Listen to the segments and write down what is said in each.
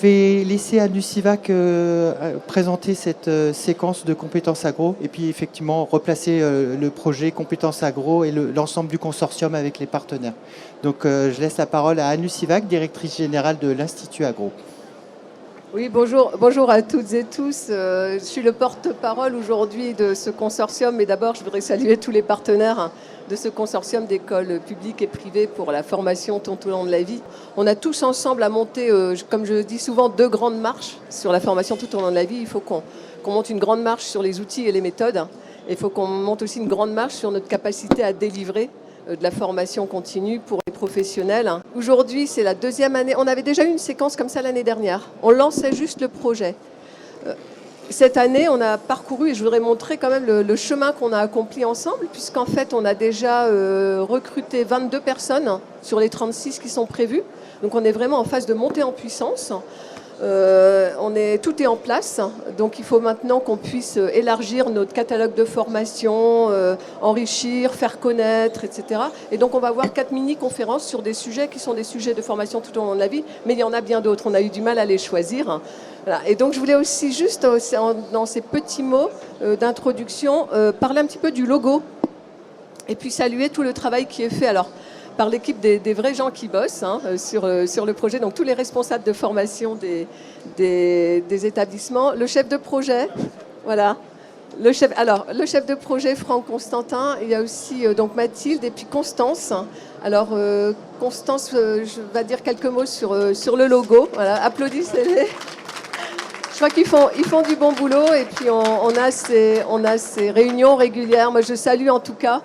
vais laisser Anu Sivac présenter cette séquence de compétences agro et puis effectivement replacer le projet compétences agro et l'ensemble du consortium avec les partenaires. Donc je laisse la parole à Anu Sivac, directrice générale de l'Institut Agro. Oui, bonjour à toutes et tous. Je suis le porte-parole aujourd'hui de ce consortium, mais d'abord je voudrais saluer tous les partenaires de ce consortium d'écoles publiques et privées pour la formation tout au long de la vie. On a tous ensemble à monter, comme je dis souvent, 2 grandes marches sur la formation tout au long de la vie. Il faut qu'on monte une grande marche sur les outils et les méthodes. Il faut qu'on monte aussi une grande marche sur notre capacité à délivrer de la formation continue pour les professionnels. Aujourd'hui, c'est la 2e année. On avait déjà eu une séquence comme ça l'année dernière. On lançait juste le projet. Cette année, on a parcouru, et je voudrais montrer quand même le chemin qu'on a accompli ensemble, puisqu'en fait, on a déjà recruté 22 personnes sur les 36 qui sont prévues. Donc, on est vraiment en phase de montée en puissance. Tout est en place, donc il faut maintenant qu'on puisse élargir notre catalogue de formation, enrichir, faire connaître, etc. Et donc on va avoir 4 mini-conférences sur des sujets qui sont des sujets de formation tout au long de la vie, mais il y en a bien d'autres, on a eu du mal à les choisir. Voilà. Et donc je voulais aussi juste, dans ces petits mots d'introduction, parler un petit peu du logo, et puis saluer tout le travail qui est fait. Alors, par l'équipe des vrais gens qui bossent sur le projet, donc tous les responsables de formation des établissements, le chef de projet, voilà, le chef de projet Franck Constantin, il y a aussi donc Mathilde et puis Constance. Alors Constance, je vais dire quelques mots sur le logo, voilà, applaudissez-les. Je crois qu'ils font du bon boulot et puis on a ces réunions régulières. Moi je salue en tout cas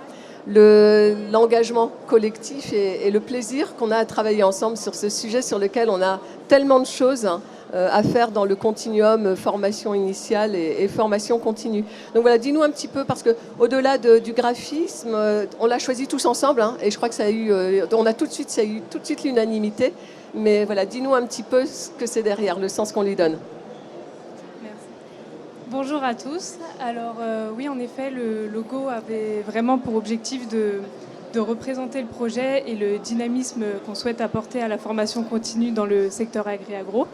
l'engagement collectif et le plaisir qu'on a à travailler ensemble sur ce sujet sur lequel on a tellement de choses à faire dans le continuum formation initiale et formation continue. Donc voilà, dis-nous un petit peu, parce qu'au-delà du graphisme, on l'a choisi tous ensemble, et je crois que ça a eu tout de suite l'unanimité, mais voilà, dis-nous un petit peu ce que c'est derrière, le sens qu'on lui donne. Bonjour à tous. Alors oui, en effet, le logo avait vraiment pour objectif de représenter le projet et le dynamisme qu'on souhaite apporter à la formation continue dans le secteur agri-agro.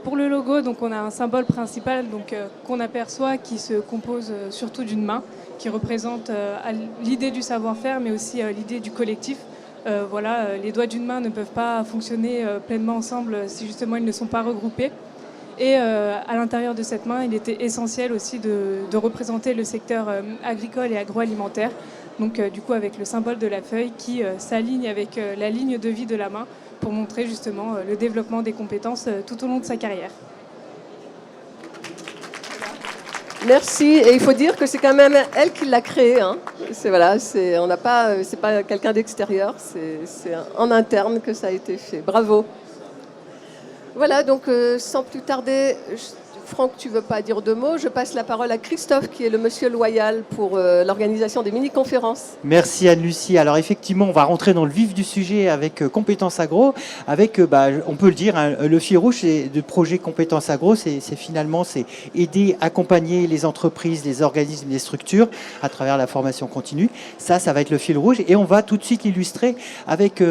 Pour le logo, donc, on a un symbole principal qu'on aperçoit qui se compose surtout d'une main, qui représente l'idée du savoir-faire, mais aussi l'idée du collectif. Les doigts d'une main ne peuvent pas fonctionner pleinement ensemble si justement ils ne sont pas regroupés. Et à l'intérieur de cette main, il était essentiel aussi de représenter le secteur agricole et agroalimentaire. Donc du coup avec le symbole de la feuille qui s'aligne avec la ligne de vie de la main pour montrer justement le développement des compétences tout au long de sa carrière. Merci. Et il faut dire que c'est quand même elle qui l'a créé. C'est pas quelqu'un d'extérieur, c'est en interne que ça a été fait. Bravo. Voilà, donc sans plus tarder, Franck, tu ne veux pas dire 2 mots. Je passe la parole à Christophe, qui est le monsieur loyal pour l'organisation des mini-conférences. Merci Anne-Lucie. Alors effectivement, on va rentrer dans le vif du sujet avec Compétences Agro. Avec, on peut le dire, le fil rouge du projet Compétences Agro, c'est aider, accompagner les entreprises, les organismes, les structures à travers la formation continue. Ça va être le fil rouge. Et on va tout de suite l'illustrer avec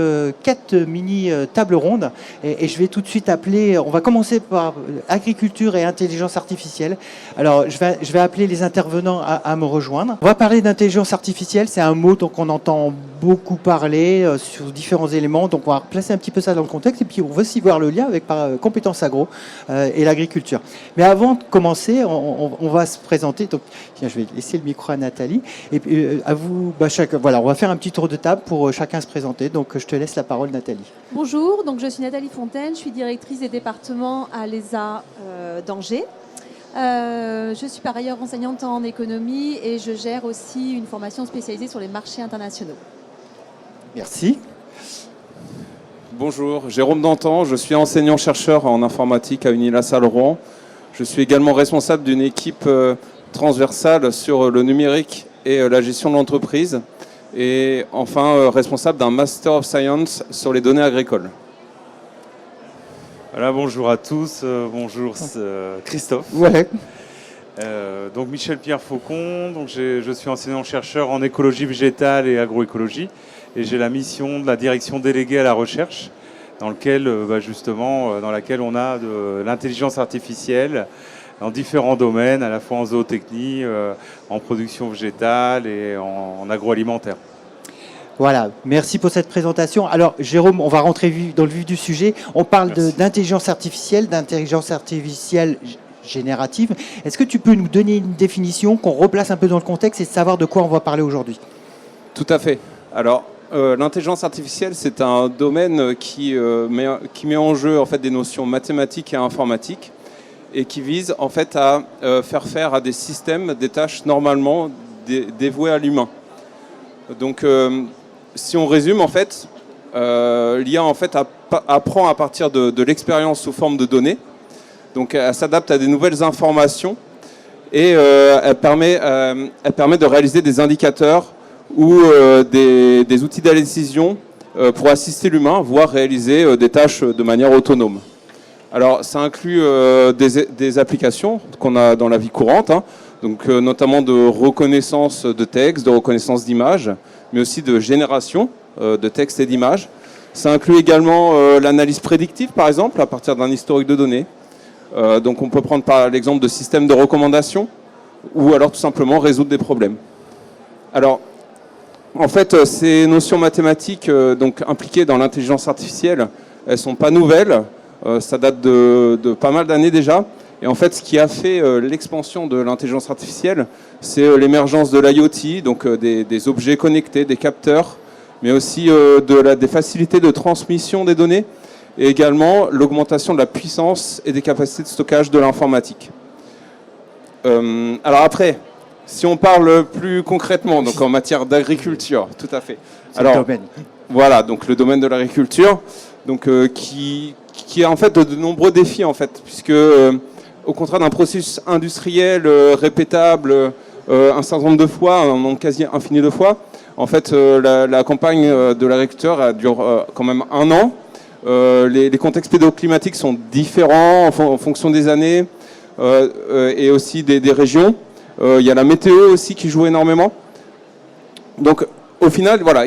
4 mini-tables rondes. Et je vais tout de suite appeler, on va commencer par agriculture et intelligence artificielle. Alors, je vais appeler les intervenants à me rejoindre. On va parler d'intelligence artificielle. C'est un mot qu'on entend beaucoup parler sur différents éléments. Donc, on va replacer un petit peu ça dans le contexte. Et puis, on va aussi voir le lien avec compétences agro et l'agriculture. Mais avant de commencer, on va se présenter. Donc, tiens, je vais laisser le micro à Nathalie. Et puis, à vous, voilà, on va faire un petit tour de table pour chacun se présenter. Donc, je te laisse la parole, Nathalie. Bonjour, donc je suis Nathalie Fontaine. Je suis directrice des départements à l'ESA d'Angers. Je suis par ailleurs enseignante en économie et je gère aussi une formation spécialisée sur les marchés internationaux. Merci. Bonjour, Jérôme Dantan, je suis enseignant-chercheur en informatique à Unilassal Rouen. Je suis également responsable d'une équipe transversale sur le numérique et la gestion de l'entreprise. Et enfin, responsable d'un Master of Science sur les données agricoles. Voilà, bonjour à tous, bonjour Christophe. Ouais. Donc Michel-Pierre Faucon, donc je suis enseignant-chercheur en écologie végétale et agroécologie et j'ai la mission de la direction déléguée à la recherche dans laquelle on a de l'intelligence artificielle dans différents domaines, à la fois en zootechnie, en production végétale et en agroalimentaire. Voilà, merci pour cette présentation. Alors Jérôme, on va rentrer dans le vif du sujet. On parle d'intelligence artificielle générative. Est-ce que tu peux nous donner une définition, qu'on replace un peu dans le contexte et savoir de quoi on va parler aujourd'hui? Tout à fait. Alors, l'intelligence artificielle, c'est un domaine qui met en jeu en fait des notions mathématiques et informatiques et qui vise en fait à faire à des systèmes des tâches normalement dévouées à l'humain. Donc, si on résume, en fait, l'IA en fait apprend à partir de l'expérience sous forme de données. Donc, elle s'adapte à des nouvelles informations et elle permet de réaliser des indicateurs ou des outils de décision pour assister l'humain, voire réaliser des tâches de manière autonome. Alors, ça inclut des applications qu'on a dans la vie courante, donc notamment de reconnaissance de texte, de reconnaissance d'images, mais aussi de génération de texte et d'images. Ça inclut également l'analyse prédictive, par exemple, à partir d'un historique de données. Donc, on peut prendre par l'exemple de systèmes de recommandation ou alors tout simplement résoudre des problèmes. Alors, en fait, ces notions mathématiques donc impliquées dans l'intelligence artificielle, elles sont pas nouvelles. Ça date de pas mal d'années déjà. Et en fait, ce qui a fait l'expansion de l'intelligence artificielle, c'est l'émergence de l'IoT, donc des objets connectés, des capteurs, mais aussi des facilités de transmission des données, et également l'augmentation de la puissance et des capacités de stockage de l'informatique. Alors après, si on parle plus concrètement, donc en matière d'agriculture, tout à fait. Alors, le domaine. Voilà, donc le domaine de l'agriculture, donc qui a en fait de nombreux défis en fait, puisque au contraire d'un processus industriel répétable un certain nombre de fois, un nombre quasi infini de fois, en fait la campagne de l'agriculteur dure quand même 1 an. Les contextes pédoclimatiques sont différents en fonction des années et aussi des régions. Il y a la météo aussi qui joue énormément. Donc au final, voilà,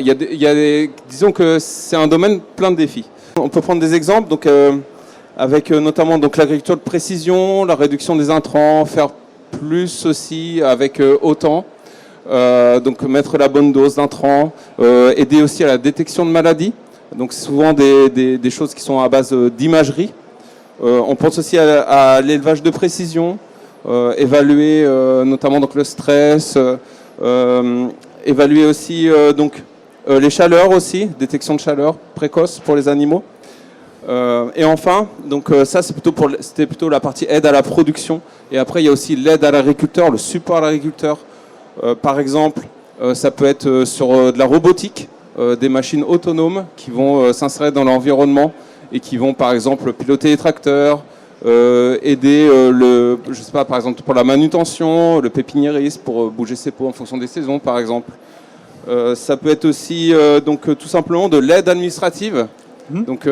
disons que c'est un domaine plein de défis. On peut prendre des exemples, donc avec notamment donc l'agriculture de précision, la réduction des intrants, faire plus aussi avec autant, donc mettre la bonne dose d'intrants, aider aussi à la détection de maladies. Donc c'est souvent des choses qui sont à base d'imagerie. On pense aussi à l'élevage de précision, évaluer notamment donc le stress, évaluer aussi donc les chaleurs aussi, détection de chaleur précoce pour les animaux. Et enfin, donc ça c'était plutôt la partie aide à la production. Et après il y a aussi l'aide à l'agriculteur, le support à l'agriculteur. Par exemple, ça peut être sur de la robotique, des machines autonomes qui vont s'insérer dans l'environnement et qui vont par exemple piloter les tracteurs, aider je sais pas, par exemple pour la manutention, le pépiniériste pour bouger ses pots en fonction des saisons par exemple. Ça peut être aussi donc tout simplement de l'aide administrative. Donc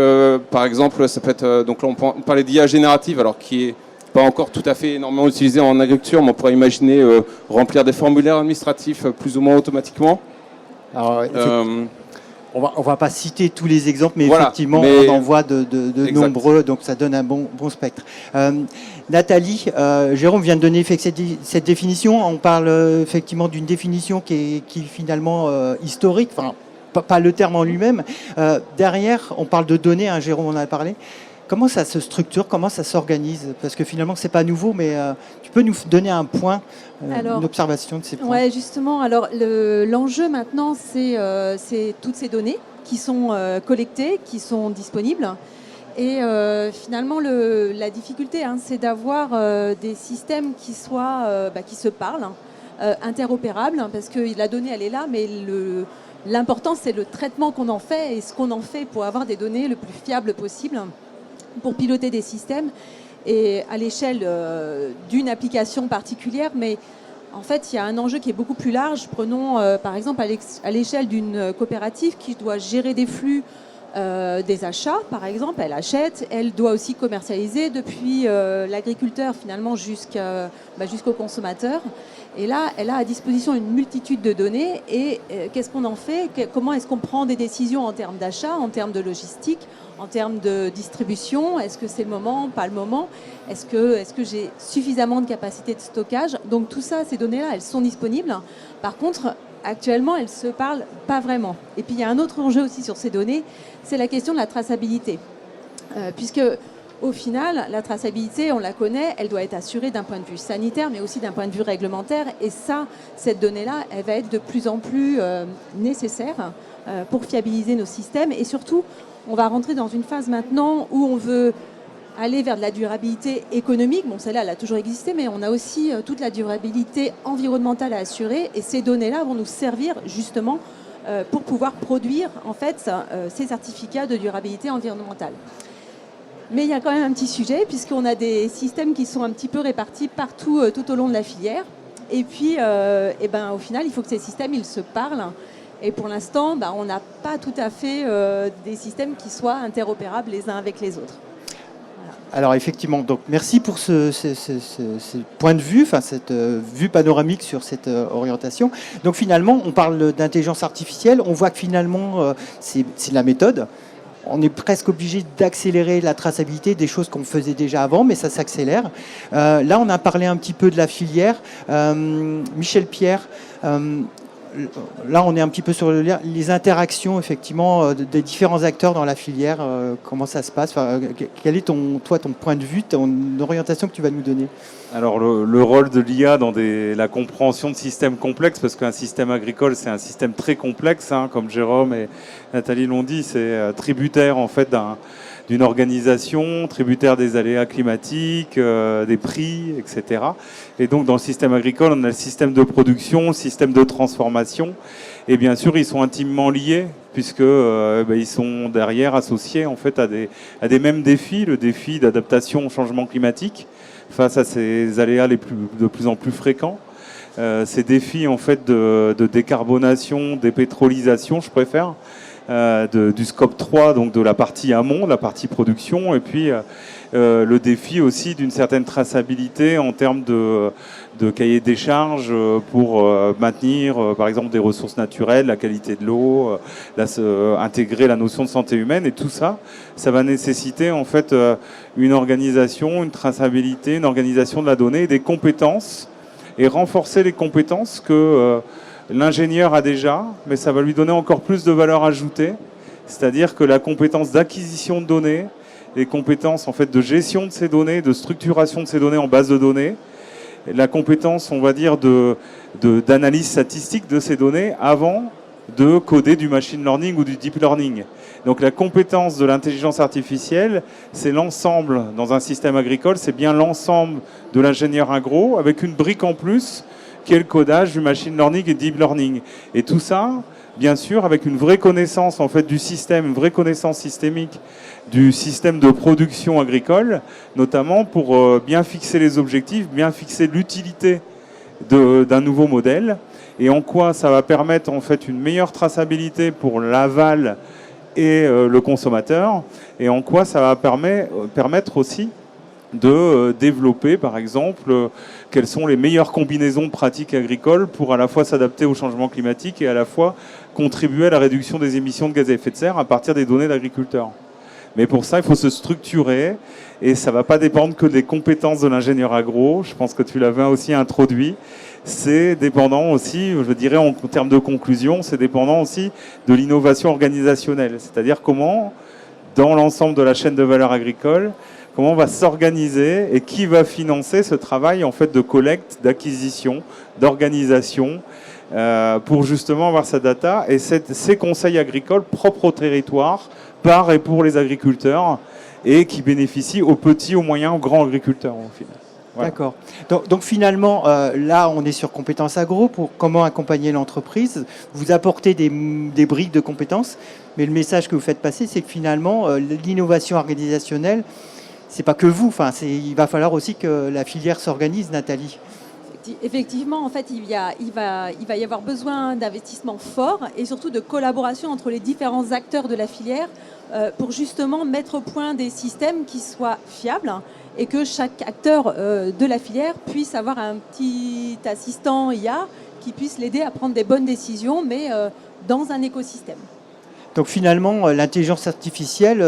par exemple ça peut être donc là on parlait d'IA générative, alors qui est pas encore tout à fait énormément utilisé en agriculture, mais on pourrait imaginer remplir des formulaires administratifs plus ou moins automatiquement. Alors, on va pas citer tous les exemples, mais voilà, effectivement, on en voit de nombreux, donc ça donne un bon spectre. Nathalie, Jérôme vient de donner cette définition. On parle effectivement d'une définition qui est finalement historique, enfin pas le terme en lui-même. Derrière, on parle de données, hein, Jérôme en a parlé. Comment ça se structure, comment ça s'organise? Parce que finalement, c'est pas nouveau, mais tu peux nous donner un point, une observation de ces points? Oui, justement. Alors, l'enjeu maintenant, c'est toutes ces données qui sont collectées, qui sont disponibles. Et finalement, la difficulté, c'est d'avoir des systèmes qui se parlent, interopérables, parce que la donnée, elle est là, mais l'important, c'est le traitement qu'on en fait et ce qu'on en fait pour avoir des données le plus fiables possible, pour piloter des systèmes et à l'échelle d'une application particulière. Mais en fait, il y a un enjeu qui est beaucoup plus large. Prenons par exemple à l'échelle d'une coopérative qui doit gérer des flux des achats, par exemple. Elle achète, elle doit aussi commercialiser depuis l'agriculteur finalement jusqu'au consommateur. Et là, elle a à disposition une multitude de données. Et qu'est-ce qu'on en fait? Comment est-ce qu'on prend des décisions en termes d'achat, en termes de logistique, en termes de distribution? Est-ce que c'est le moment, pas le moment? Est-ce que j'ai suffisamment de capacité de stockage? Donc tout ça, ces données-là, elles sont disponibles. Par contre, actuellement, elles ne se parlent pas vraiment. Et puis il y a un autre enjeu aussi sur ces données, c'est la question de la traçabilité. Puisque au final, la traçabilité, on la connaît, elle doit être assurée d'un point de vue sanitaire, mais aussi d'un point de vue réglementaire. Et ça, cette donnée-là, elle va être de plus en plus nécessaire pour fiabiliser nos systèmes. Et surtout, on va rentrer dans une phase maintenant où on veut aller vers de la durabilité économique. Bon, celle-là, elle a toujours existé, mais on a aussi toute la durabilité environnementale à assurer. Et ces données-là vont nous servir justement pour pouvoir produire en fait ces certificats de durabilité environnementale. Mais il y a quand même un petit sujet, puisqu'on a des systèmes qui sont un petit peu répartis partout tout au long de la filière. Et puis, au final, il faut que ces systèmes ils se parlent. Et pour l'instant, on n'a pas tout à fait des systèmes qui soient interopérables les uns avec les autres. Alors effectivement, donc merci pour ce point de vue, enfin cette vue panoramique sur cette orientation. Donc finalement, on parle d'intelligence artificielle, on voit que finalement c'est de la méthode. On est presque obligé d'accélérer la traçabilité des choses qu'on faisait déjà avant, mais ça s'accélère. Là, on a parlé un petit peu de la filière. Michel Pierre, là, on est un petit peu sur les interactions, effectivement, des différents acteurs dans la filière. Comment ça se passe? Quel est ton point de vue, ton orientation que tu vas nous donner? Alors, le rôle de l'IA dans la compréhension de systèmes complexes, parce qu'un système agricole, c'est un système très complexe, comme Jérôme et Nathalie l'ont dit, c'est tributaire, en fait, d'une organisation, tributaire des aléas climatiques, des prix, etc. Et donc, dans le système agricole, on a le système de production, le système de transformation. Et bien sûr, ils sont intimement liés, puisque ils sont derrière associés, en fait, à des mêmes défis, le défi d'adaptation au changement climatique, face à ces aléas de plus en plus fréquents. Ces défis, en fait, de décarbonation, dépétrolisation, je préfère, du scope 3, donc de la partie amont, la partie production, et puis le défi aussi d'une certaine traçabilité en termes de cahier des charges pour maintenir, par exemple, des ressources naturelles, la qualité de l'eau, intégrer la notion de santé humaine, et tout ça, ça va nécessiter en fait une organisation, une traçabilité, une organisation de la donnée, et des compétences, et renforcer les compétences que l'ingénieur a déjà, mais ça va lui donner encore plus de valeur ajoutée, c'est-à-dire que la compétence d'acquisition de données, les compétences en fait de gestion de ces données, de structuration de ces données en base de données, la compétence, on va dire, d'analyse statistique de ces données avant de coder du machine learning ou du deep learning. Donc la compétence de l'intelligence artificielle, c'est l'ensemble, dans un système agricole, c'est bien l'ensemble de l'ingénieur agro, avec une brique en plus, qui est le codage du machine learning et deep learning. Et tout ça, bien sûr, avec une vraie connaissance en fait du système, une vraie connaissance systémique du système de production agricole, notamment pour bien fixer les objectifs, bien fixer l'utilité d'un nouveau modèle, et en quoi ça va permettre en fait une meilleure traçabilité pour l'aval et le consommateur, et en quoi ça va permettre aussi de développer, par exemple, quelles sont les meilleures combinaisons pratiques agricoles pour à la fois s'adapter au changement climatique et à la fois contribuer à la réduction des émissions de gaz à effet de serre à partir des données d'agriculteurs. Mais pour ça, il faut se structurer, et ça ne va pas dépendre que des compétences de l'ingénieur agro. Je pense que tu l'avais aussi introduit. C'est dépendant aussi, je dirais en termes de conclusion, c'est dépendant aussi de l'innovation organisationnelle. C'est-à-dire comment, dans l'ensemble de la chaîne de valeur agricole, comment on va s'organiser et qui va financer ce travail en fait de collecte, d'acquisition, d'organisation pour justement avoir sa data et ces conseils agricoles propres au territoire, par et pour les agriculteurs, et qui bénéficient aux petits, aux moyens, aux grands agriculteurs au final. Voilà. D'accord. Donc finalement, là, on est sur compétences agro pour comment accompagner l'entreprise. Vous apportez des briques de compétences, mais le message que vous faites passer, c'est que finalement, l'innovation organisationnelle, c'est pas que vous. Enfin, il va falloir aussi que la filière s'organise, Nathalie. Effectivement, en fait, il va y avoir besoin d'investissements forts et surtout de collaboration entre les différents acteurs de la filière pour justement mettre au point des systèmes qui soient fiables et que chaque acteur de la filière puisse avoir un petit assistant IA qui puisse l'aider à prendre des bonnes décisions, mais dans un écosystème. Donc finalement, l'intelligence artificielle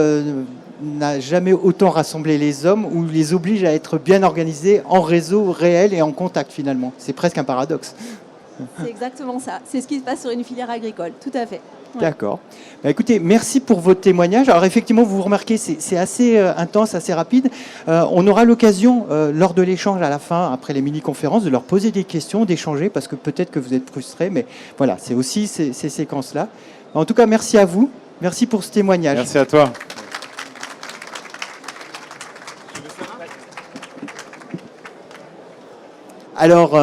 n'a jamais autant rassemblé les hommes ou les oblige à être bien organisés en réseau réel et en contact finalement. C'est presque un paradoxe. C'est exactement ça. C'est ce qui se passe sur une filière agricole, tout à fait. Ouais. D'accord. Bah, écoutez, merci pour votre témoignage. Alors effectivement, vous remarquez, c'est assez intense, assez rapide. On aura l'occasion, lors de l'échange à la fin, après les mini-conférences, de leur poser des questions, d'échanger, parce que peut-être que vous êtes frustrés, mais voilà, c'est aussi ces séquences-là. En tout cas, merci à vous. Merci pour ce témoignage. Merci à toi. Alors,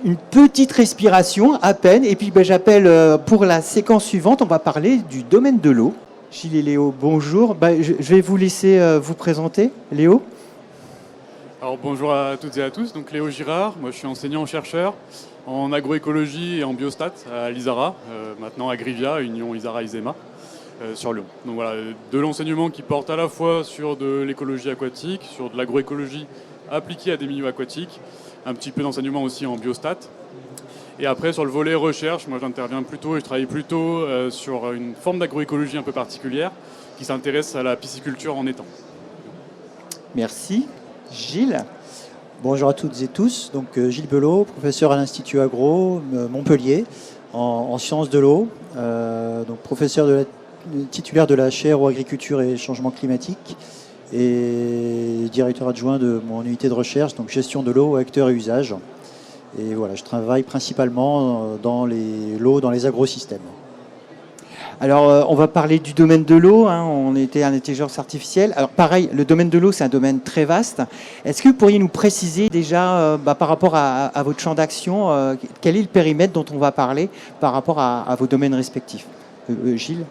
une petite respiration à peine. Et puis, j'appelle pour la séquence suivante, on va parler du domaine de l'eau. Gilles et Léo, bonjour. Je vais vous laisser vous présenter. Léo ? Alors bonjour à toutes et à tous, donc Léo Girard, moi je suis enseignant-chercheur en agroécologie et en biostat à l'ISARA, maintenant à Grivia, Union ISARA-ISEMA, sur Lyon. Donc voilà, de l'enseignement qui porte à la fois sur de l'écologie aquatique, sur de l'agroécologie appliquée à des milieux aquatiques, un petit peu d'enseignement aussi en biostat. Et après sur le volet recherche, moi j'interviens plutôt et je travaille plutôt sur une forme d'agroécologie un peu particulière qui s'intéresse à la pisciculture en étang. Merci. Gilles ? Bonjour à toutes et tous. Donc Gilles Belot, professeur à l'Institut Agro Montpellier en sciences de l'eau, donc professeur titulaire de la chaire eau, agriculture et changement climatique et directeur adjoint de mon unité de recherche, donc gestion de l'eau, acteurs et usages. Et voilà, je travaille principalement dans l'eau, dans les agrosystèmes. Alors, on va parler du domaine de l'eau. On était à l'intelligence artificielle. Alors, pareil, le domaine de l'eau, c'est un domaine très vaste. Est-ce que vous pourriez nous préciser déjà, par rapport à votre champ d'action, quel est le périmètre dont on va parler par rapport à vos domaines respectifs ? Gilles ?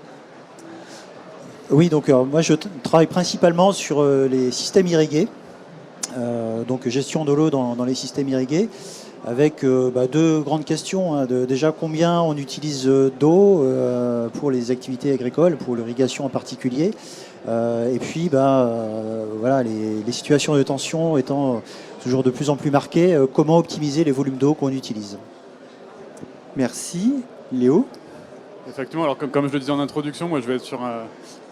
Oui, donc moi je travaille principalement sur les systèmes irrigués, donc gestion de l'eau dans les systèmes irrigués. Avec deux grandes questions. Déjà, combien on utilise d'eau pour les activités agricoles, pour l'irrigation en particulier. Et puis, voilà, les situations de tension étant toujours de plus en plus marquées, comment optimiser les volumes d'eau qu'on utilise. Merci. Léo ? Effectivement, alors comme je le disais en introduction, moi je vais être sur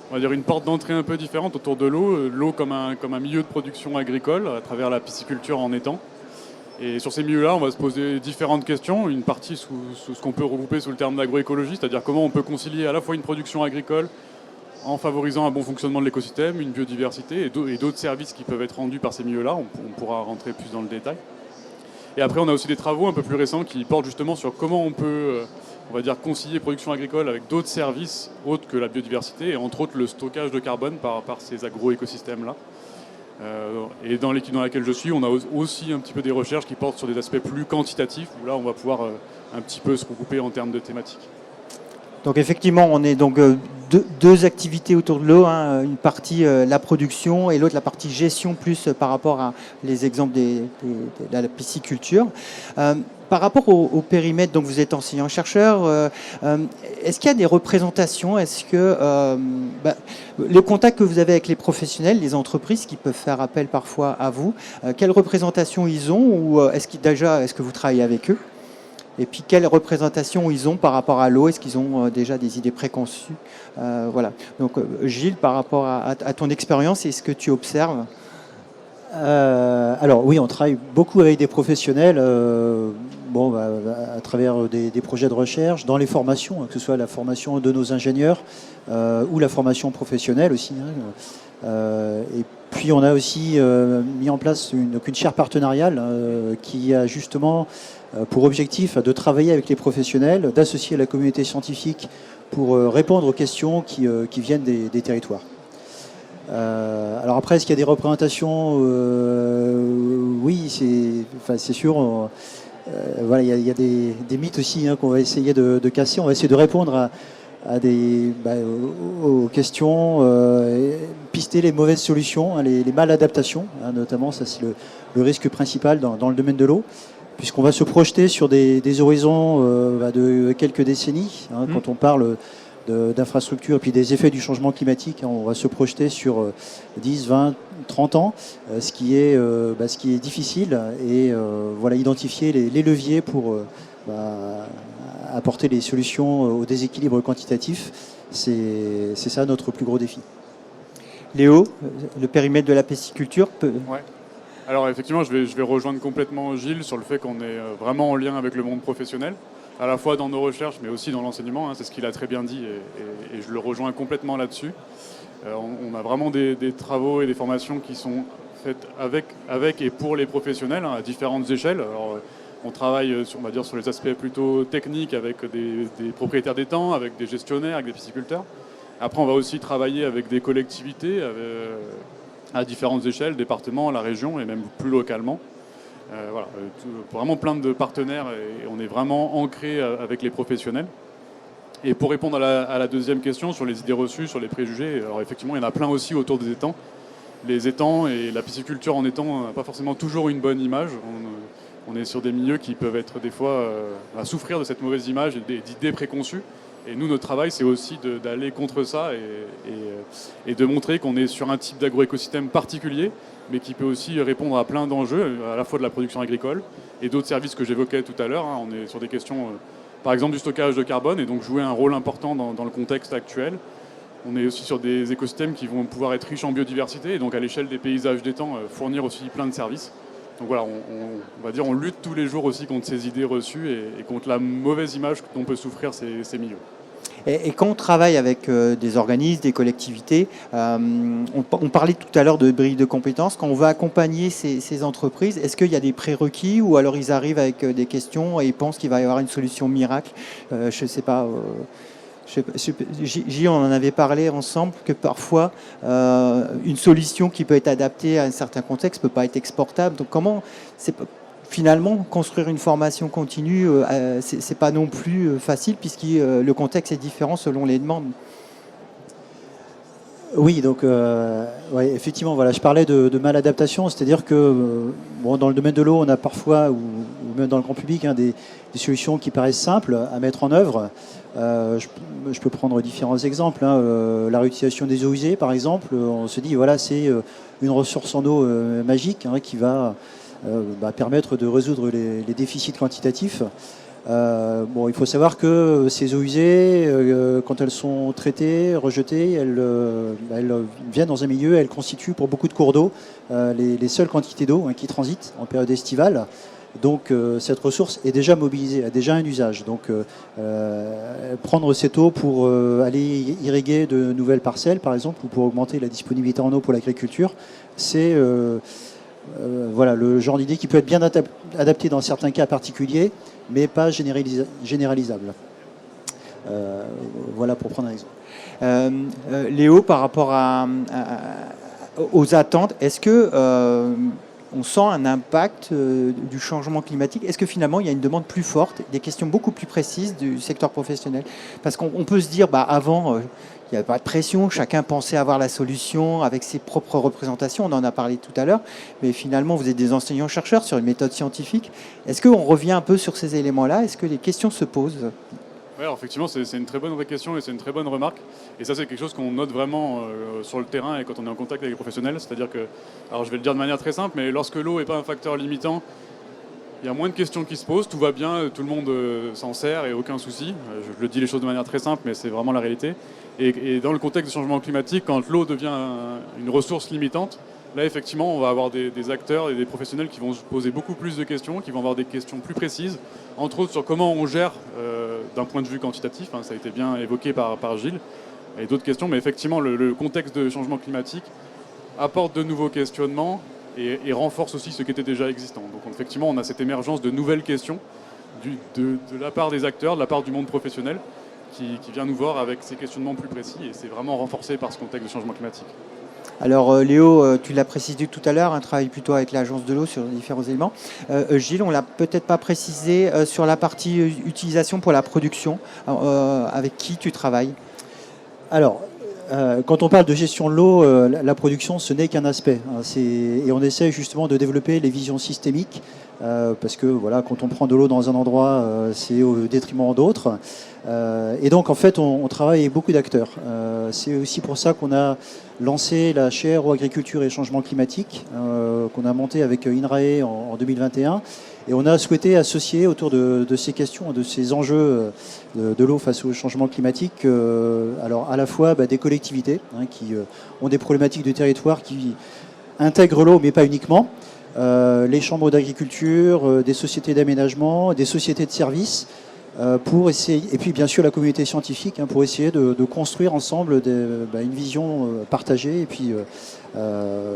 on va dire une porte d'entrée un peu différente autour de l'eau. L'eau comme un milieu de production agricole à travers la pisciculture en étang. Et sur ces milieux-là, on va se poser différentes questions. Une partie sous ce qu'on peut regrouper sous le terme d'agroécologie, c'est-à-dire comment on peut concilier à la fois une production agricole en favorisant un bon fonctionnement de l'écosystème, une biodiversité et d'autres services qui peuvent être rendus par ces milieux-là. On pourra rentrer plus dans le détail. Et après, on a aussi des travaux un peu plus récents qui portent justement sur comment on peut, on va dire, concilier production agricole avec d'autres services autres que la biodiversité, et entre autres le stockage de carbone par ces agroécosystèmes-là. Et dans l'équipe dans laquelle je suis, on a aussi un petit peu des recherches qui portent sur des aspects plus quantitatifs, où là on va pouvoir un petit peu se regrouper en termes de thématiques. Donc effectivement, on est donc deux activités autour de l'eau, une partie la production et l'autre la partie gestion plus par rapport à les exemples de la pisciculture. Par rapport au périmètre, donc vous êtes enseignant-chercheur, est-ce qu'il y a des représentations ? Est-ce que les contacts que vous avez avec les professionnels, les entreprises qui peuvent faire appel parfois à vous, quelle représentation ils ont, ou est-ce que vous travaillez avec eux ? Et puis, quelle représentation ils ont par rapport à l'eau ? Est-ce qu'ils ont déjà des idées préconçues ? Voilà. Donc, Gilles, par rapport à ton expérience, est-ce que tu observes ? Alors oui, on travaille beaucoup avec des professionnels, à travers des projets de recherche, dans les formations, que ce soit la formation de nos ingénieurs ou la formation professionnelle aussi. Et puis on a aussi mis en place une chaire partenariale qui a justement pour objectif de travailler avec les professionnels, d'associer la communauté scientifique pour répondre aux questions qui viennent des territoires. Alors après, est-ce qu'il y a des représentations ? Oui, c'est sûr. Voilà, il y a des mythes aussi qu'on va essayer de casser. On va essayer de répondre aux questions, pister les mauvaises solutions, les maladaptations, notamment ça c'est le risque principal dans le domaine de l'eau, puisqu'on va se projeter sur des horizons de quelques décennies. Quand on parle d'infrastructures et puis des effets du changement climatique, on va se projeter sur 10, 20, 30 ans, ce qui est difficile, et identifier les leviers pour apporter les solutions au déséquilibre quantitatif, c'est ça notre plus gros défi. Léo, le périmètre de la pisciculture peut... Ouais. Alors effectivement, je vais rejoindre complètement Gilles sur le fait qu'on est vraiment en lien avec le monde professionnel, à la fois dans nos recherches, mais aussi dans l'enseignement. C'est ce qu'il a très bien dit, et je le rejoins complètement là-dessus. On a vraiment des travaux et des formations qui sont faites avec et pour les professionnels, à différentes échelles. Alors, on travaille sur les aspects plutôt techniques avec des propriétaires d'étangs, avec des gestionnaires, avec des pisciculteurs. Après, on va aussi travailler avec des collectivités à différentes échelles, départements, la région et même plus localement. Vraiment plein de partenaires, et on est vraiment ancré avec les professionnels. Et pour répondre à la deuxième question sur les idées reçues, sur les préjugés, alors effectivement, il y en a plein aussi autour des étangs. Les étangs et la pisciculture en étang n'a pas forcément toujours une bonne image. On est sur des milieux qui peuvent être des fois à souffrir de cette mauvaise image et d'idées préconçues. Et nous, notre travail, c'est aussi d'aller contre ça et de montrer qu'on est sur un type d'agroécosystème particulier, mais qui peut aussi répondre à plein d'enjeux, à la fois de la production agricole et d'autres services que j'évoquais tout à l'heure. On est sur des questions, par exemple, du stockage de carbone, et donc jouer un rôle important dans le contexte actuel. On est aussi sur des écosystèmes qui vont pouvoir être riches en biodiversité, et donc à l'échelle des paysages d'étang, fournir aussi plein de services. Donc voilà, on lutte tous les jours aussi contre ces idées reçues et contre la mauvaise image dont peut souffrir ces milieux. Et quand on travaille avec des organismes, des collectivités, on parlait tout à l'heure de grille de compétences, quand on va accompagner ces entreprises, est-ce qu'il y a des prérequis, ou alors ils arrivent avec des questions et ils pensent qu'il va y avoir une solution miracle? Je ne sais pas... J, on en avait parlé ensemble, que parfois une solution qui peut être adaptée à un certain contexte ne peut pas être exportable. Donc comment, finalement, construire une formation continue, c'est pas non plus facile, puisque le contexte est différent selon les demandes. Oui, donc effectivement, je parlais de maladaptation, c'est-à-dire que dans le domaine de l'eau, on a parfois, ou même dans le grand public, des solutions qui paraissent simples à mettre en œuvre. Je peux prendre différents exemples. La réutilisation des eaux usées, par exemple, on se dit c'est une ressource en eau magique qui va permettre de résoudre les déficits quantitatifs. Il faut savoir que ces eaux usées, quand elles sont traitées, rejetées, elles viennent dans un milieu, elles constituent pour beaucoup de cours d'eau les seules quantités d'eau qui transitent en période estivale. Donc cette ressource est déjà mobilisée, a déjà un usage. Donc prendre cette eau pour aller irriguer de nouvelles parcelles, par exemple, ou pour augmenter la disponibilité en eau pour l'agriculture, c'est le genre d'idée qui peut être bien adapté dans certains cas particuliers, mais pas généralisable. Voilà pour prendre un exemple. Léo, par rapport aux attentes, est-ce que on sent un impact du changement climatique? Est-ce que finalement il y a une demande plus forte, des questions beaucoup plus précises du secteur professionnel? Parce qu'on peut se dire, avant, il n'y avait pas de pression, chacun pensait avoir la solution avec ses propres représentations, on en a parlé tout à l'heure, mais finalement vous êtes des enseignants-chercheurs sur une méthode scientifique. Est-ce qu'on revient un peu sur ces éléments-là? Est-ce que les questions se posent? Oui, alors effectivement, c'est une très bonne question et c'est une très bonne remarque. Et ça, c'est quelque chose qu'on note vraiment sur le terrain et quand on est en contact avec les professionnels. C'est-à-dire que, alors je vais le dire de manière très simple, mais lorsque l'eau n'est pas un facteur limitant, il y a moins de questions qui se posent, tout va bien, tout le monde s'en sert et aucun souci. Je le dis les choses de manière très simple, mais c'est vraiment la réalité. Et dans le contexte du changement climatique, quand l'eau devient une ressource limitante, là, effectivement, on va avoir des acteurs et des professionnels qui vont se poser beaucoup plus de questions, qui vont avoir des questions plus précises, entre autres sur comment on gère d'un point de vue quantitatif, ça a été bien évoqué par Gilles, et d'autres questions, mais effectivement, le contexte de changement climatique apporte de nouveaux questionnements et renforce aussi ce qui était déjà existant. Donc, effectivement, on a cette émergence de nouvelles questions de la part des acteurs, de la part du monde professionnel, qui vient nous voir avec ces questionnements plus précis, et c'est vraiment renforcé par ce contexte de changement climatique. Alors Léo, tu l'as précisé tout à l'heure, un travail plutôt avec l'agence de l'eau sur différents éléments. Gilles, on l'a peut-être pas précisé sur la partie utilisation pour la production. Avec qui tu travailles? Alors, quand on parle de gestion de l'eau, la production, ce n'est qu'un aspect. Hein, et on essaie justement de développer les visions systémiques, parce que voilà, quand on prend de l'eau dans un endroit, c'est au détriment d'autres. Et donc, en fait, on travaille avec beaucoup d'acteurs. C'est aussi pour ça qu'on a lancé la chaire eau, agriculture et changement climatique, qu'on a montée avec INRAE en 2021. Et on a souhaité associer autour de ces questions, de ces enjeux de l'eau face au changement climatique, alors à la fois des collectivités qui ont des problématiques de territoire qui intègrent l'eau, mais pas uniquement, les chambres d'agriculture, des sociétés d'aménagement, des sociétés de services, pour essayer, et puis bien sûr la communauté scientifique, pour essayer de construire ensemble une vision partagée, et puis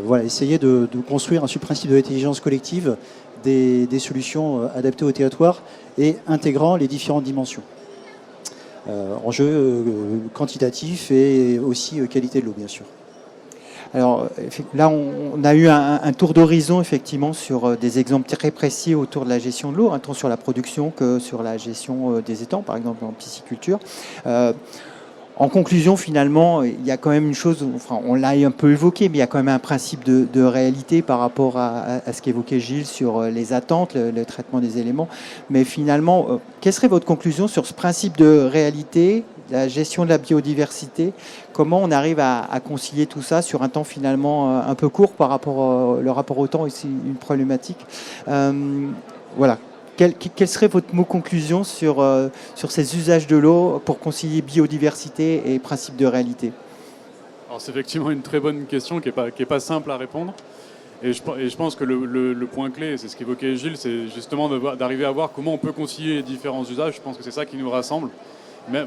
voilà, essayer de construire sur le principe de l'intelligence collective des solutions adaptées au territoire et intégrant les différentes dimensions. Enjeux quantitatifs et aussi qualité de l'eau, bien sûr. Alors là, on a eu un tour d'horizon effectivement sur des exemples très précis autour de la gestion de l'eau, tant sur la production que sur la gestion des étangs, par exemple en pisciculture. En conclusion, finalement, il y a quand même une chose, enfin, on l'a un peu évoqué, mais il y a quand même un principe de réalité par rapport à ce qu'évoquait Gilles sur les attentes, le traitement des éléments. Mais finalement, quelle serait votre conclusion sur ce principe de réalité, la gestion de la biodiversité? Comment on arrive à concilier tout ça sur un temps finalement un peu court par rapport le rapport au temps, ici une problématique. Voilà. Quel serait votre mot conclusion sur ces usages de l'eau pour concilier biodiversité et principe de réalité? Alors c'est effectivement une très bonne question qui est pas simple à répondre. Et je pense que le point clé, c'est ce qu'évoquait Gilles, c'est justement d'arriver à voir comment on peut concilier les différents usages. Je pense que c'est ça qui nous rassemble.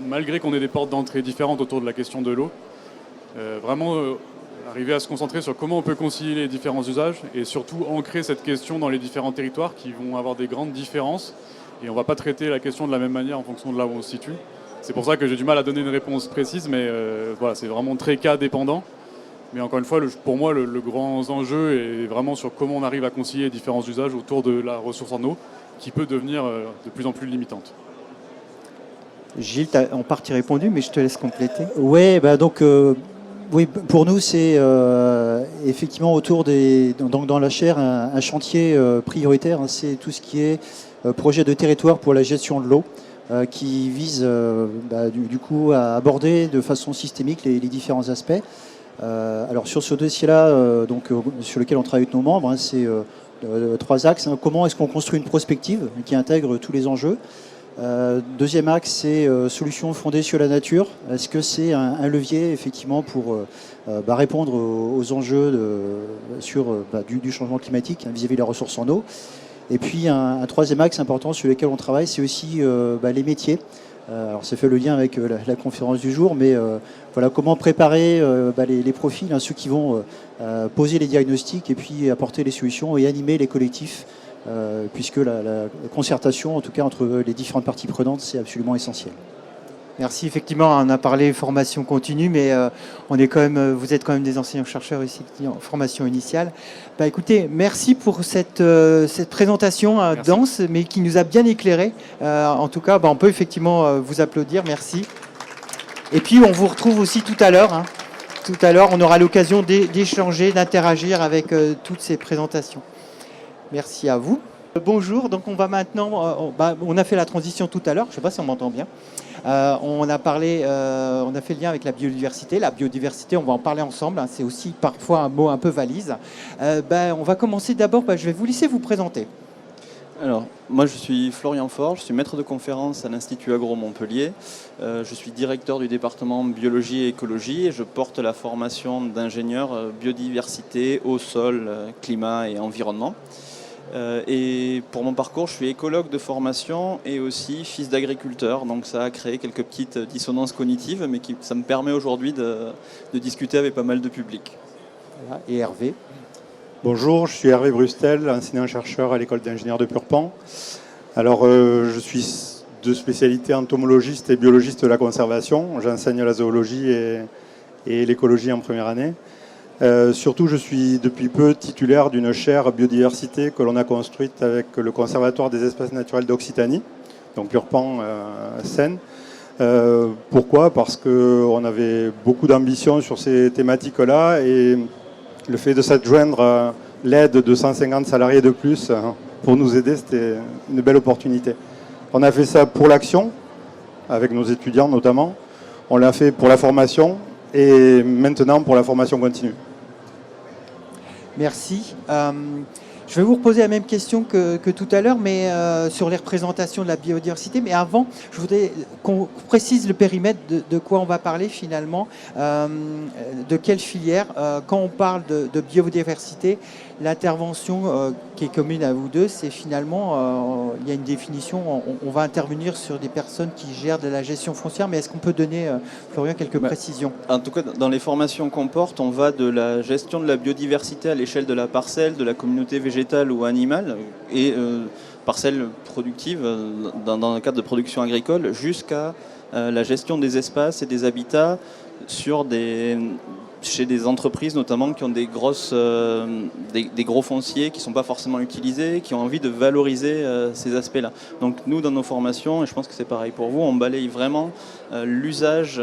Malgré qu'on ait des portes d'entrée différentes autour de la question de l'eau, vraiment arriver à se concentrer sur comment on peut concilier les différents usages et surtout ancrer cette question dans les différents territoires qui vont avoir des grandes différences. Et on ne va pas traiter la question de la même manière en fonction de là où on se situe. C'est pour ça que j'ai du mal à donner une réponse précise, mais voilà, c'est vraiment très cas dépendant. Mais encore une fois, pour moi, le grand enjeu est vraiment sur comment on arrive à concilier les différents usages autour de la ressource en eau, qui peut devenir de plus en plus limitante. Gilles, tu as en partie répondu, mais je te laisse compléter. Oui, oui, pour nous, c'est effectivement autour dans la chaire un chantier prioritaire. C'est tout ce qui est projet de territoire pour la gestion de l'eau, qui vise du coup à aborder de façon systémique les différents aspects. Alors sur ce dossier-là, sur lequel on travaille avec nos membres, c'est 3 axes. Comment est-ce qu'on construit une prospective qui intègre tous les enjeux? Deuxième axe, c'est solutions fondées sur la nature. Est-ce que c'est un levier effectivement pour répondre aux enjeux du changement climatique vis-à-vis de la ressource en eau? Et puis un troisième axe important sur lequel on travaille, c'est aussi les métiers. Alors ça fait le lien avec la conférence du jour, mais voilà, comment préparer les profils, ceux qui vont poser les diagnostics et puis apporter les solutions et animer les collectifs, puisque la concertation, en tout cas entre les différentes parties prenantes, c'est absolument essentiel. Merci. Effectivement, on a parlé formation continue, mais vous êtes quand même des enseignants-chercheurs ici en formation initiale. Écoutez, merci pour cette présentation dense, mais qui nous a bien éclairé. En tout cas, on peut effectivement vous applaudir. Merci. Et puis, on vous retrouve aussi tout à l'heure. Tout à l'heure, on aura l'occasion d'échanger, d'interagir avec toutes ces présentations. Merci à vous. Bonjour, donc on va maintenant, on a fait la transition tout à l'heure, je ne sais pas si on m'entend bien. On a fait le lien avec la biodiversité. La biodiversité, on va en parler ensemble, c'est aussi parfois un mot un peu valise. On va commencer d'abord, je vais vous laisser vous présenter. Alors, moi je suis Florian Faure, je suis maître de conférence à l'Institut Agro Montpellier. Je suis directeur du département biologie et écologie et je porte la formation d'ingénieur biodiversité, eau, sol, climat et environnement. Et pour mon parcours, je suis écologue de formation et aussi fils d'agriculteur. Donc ça a créé quelques petites dissonances cognitives, mais ça me permet aujourd'hui de discuter avec pas mal de public. Voilà. Et Hervé. Bonjour, je suis Hervé Brustel, enseignant-chercheur à l'école d'ingénieurs de Purpan. Alors, je suis de spécialité entomologiste et biologiste de la conservation. J'enseigne la zoologie et l'écologie en première année. Surtout, je suis depuis peu titulaire d'une chaire biodiversité que l'on a construite avec le Conservatoire des espaces naturels d'Occitanie, donc Purpan, Seine. Pourquoi ? Parce qu'on avait beaucoup d'ambition sur ces thématiques-là et le fait de s'adjoindre l'aide de 150 salariés de plus pour nous aider, c'était une belle opportunité. On a fait ça pour l'action, avec nos étudiants notamment. On l'a fait pour la formation et maintenant pour la formation continue. Merci. Je vais vous reposer la même question que tout à l'heure, mais sur les représentations de la biodiversité. Mais avant, je voudrais qu'on précise le périmètre de quoi on va parler finalement, de quelle filière. Quand on parle de biodiversité, l'intervention qui est commune à vous deux, c'est finalement, il y a une définition, on va intervenir sur des personnes qui gèrent de la gestion foncière, mais est-ce qu'on peut donner, Florian, quelques précisions ? En tout cas, dans les formations qu'on porte, on va de la gestion de la biodiversité à l'échelle de la parcelle, de la communauté végétale ou animale, et parcelle productive dans le cadre de production agricole, jusqu'à la gestion des espaces et des habitats chez des entreprises notamment qui ont des gros fonciers qui ne sont pas forcément utilisés, qui ont envie de valoriser ces aspects-là. Donc nous, dans nos formations, et je pense que c'est pareil pour vous, on balaye vraiment l'usage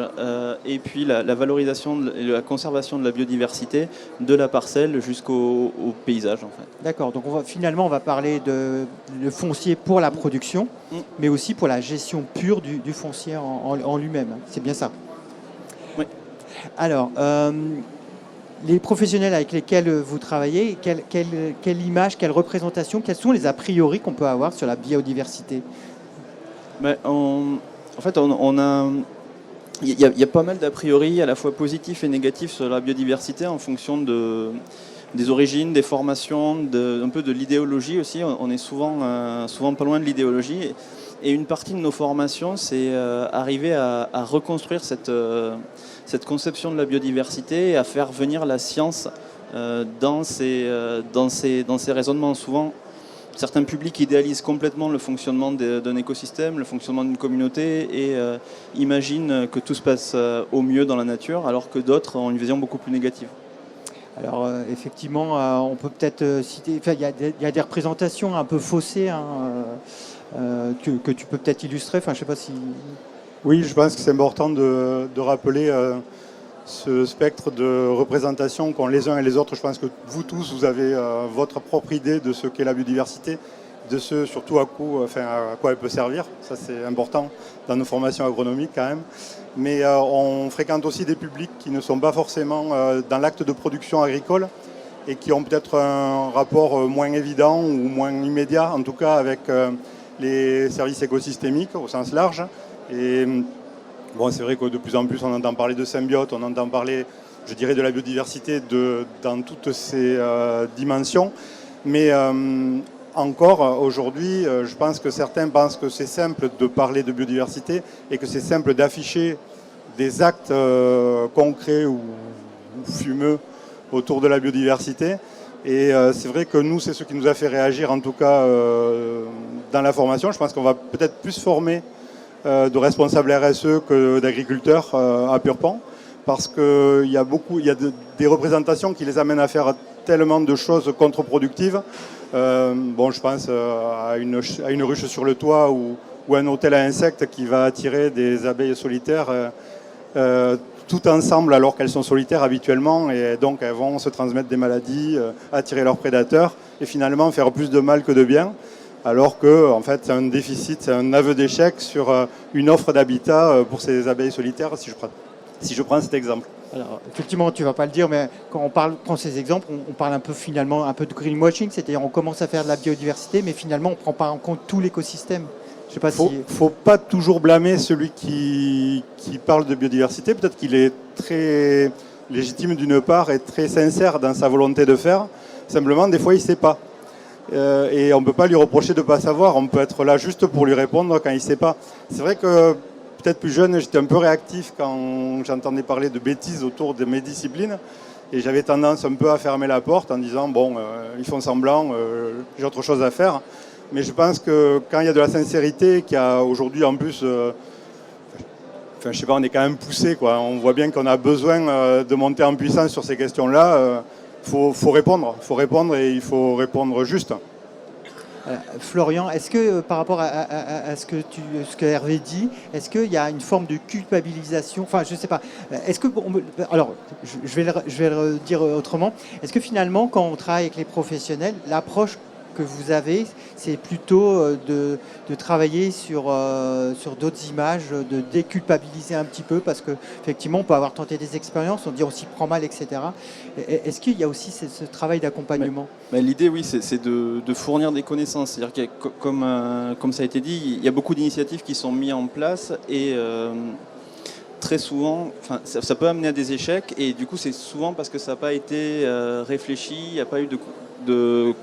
et puis la valorisation et la conservation de la biodiversité de la parcelle jusqu'au paysage en fait. D'accord, donc finalement on va parler de foncier pour la production, mais aussi pour la gestion pure du foncier en lui-même. C'est bien ça ? Oui. Alors, les professionnels avec lesquels vous travaillez, quelle image, quelle représentation, quels sont les a priori qu'on peut avoir sur la biodiversité ? En fait, il y a pas mal d'a priori à la fois positifs et négatifs sur la biodiversité en fonction des origines, des formations, un peu de l'idéologie aussi. On est souvent pas loin de l'idéologie. Et une partie de nos formations, c'est arriver à reconstruire cette conception de la biodiversité et à faire venir la science dans ces raisonnements. Souvent, certains publics idéalisent complètement le fonctionnement d'un écosystème, le fonctionnement d'une communauté et imaginent que tout se passe au mieux dans la nature, alors que d'autres ont une vision beaucoup plus négative. Alors effectivement, on peut peut-être citer, il y a des représentations un peu faussées que tu peux peut-être illustrer. Enfin, je sais pas si. Oui, je pense que c'est important de rappeler ce spectre de représentation qu'ont les uns et les autres. Je pense que vous tous, vous avez votre propre idée de ce qu'est la biodiversité, de ce surtout à quoi elle peut servir. Ça, c'est important dans nos formations agronomiques quand même. Mais on fréquente aussi des publics qui ne sont pas forcément dans l'acte de production agricole et qui ont peut-être un rapport moins évident ou moins immédiat, en tout cas avec les services écosystémiques au sens large. Et bon, c'est vrai que de plus en plus on entend parler de symbiote, on entend parler, je dirais, de la biodiversité dans toutes ses dimensions. Mais encore aujourd'hui, je pense que certains pensent que c'est simple de parler de biodiversité et que c'est simple d'afficher des actes concrets ou fumeux autour de la biodiversité. Et c'est vrai que nous, c'est ce qui nous a fait réagir, en tout cas dans la formation. Je pense qu'on va peut-être plus former de responsables RSE que d'agriculteurs à Purpan, parce qu'il y a des représentations qui les amènent à faire tellement de choses contre-productives. Je pense à une ruche sur le toit ou un hôtel à insectes qui va attirer des abeilles solitaires tout ensemble alors qu'elles sont solitaires habituellement, et donc elles vont se transmettre des maladies, attirer leurs prédateurs et finalement faire plus de mal que de bien, alors que en fait c'est un déficit, c'est un aveu d'échec sur une offre d'habitat pour ces abeilles solitaires, si je prends cet exemple. Alors, effectivement, tu ne vas pas le dire, mais quand on prend ces exemples, on parle un peu finalement un peu de greenwashing, c'est-à-dire on commence à faire de la biodiversité, mais finalement on ne prend pas en compte tout l'écosystème. Je sais pas faut pas toujours blâmer celui qui parle de biodiversité. Peut-être qu'il est très légitime d'une part et très sincère dans sa volonté de faire. Simplement, des fois, il ne sait pas. Et on ne peut pas lui reprocher de ne pas savoir. On peut être là juste pour lui répondre quand il ne sait pas. C'est vrai que peut-être plus jeune, j'étais un peu réactif quand j'entendais parler de bêtises autour de mes disciplines. Et j'avais tendance un peu à fermer la porte en disant, ils font semblant, j'ai autre chose à faire. Mais je pense que quand il y a de la sincérité, qu'il y a aujourd'hui en plus, enfin, je sais pas, on est quand même poussé, quoi. On voit bien qu'on a besoin de monter en puissance sur ces questions-là. Faut répondre et il faut répondre juste. Florian, est-ce que par rapport à ce que Hervé dit, est-ce qu'il y a une forme de culpabilisation? Enfin, je ne sais pas. Est-ce que alors, je vais le dire autrement. Est-ce que finalement, quand on travaille avec les professionnels, l'approche que vous avez, c'est plutôt de travailler sur d'autres images, de déculpabiliser un petit peu, parce qu'effectivement, on peut avoir tenté des expériences, on dit on s'y prend mal, etc. Est-ce qu'il y a aussi ce travail d'accompagnement? L'idée, oui, c'est de fournir des connaissances. C'est-à-dire qu'il y a, comme ça a été dit, il y a beaucoup d'initiatives qui sont mises en place et très souvent, ça peut amener à des échecs et du coup, c'est souvent parce que ça n'a pas été réfléchi, il n'y a pas eu de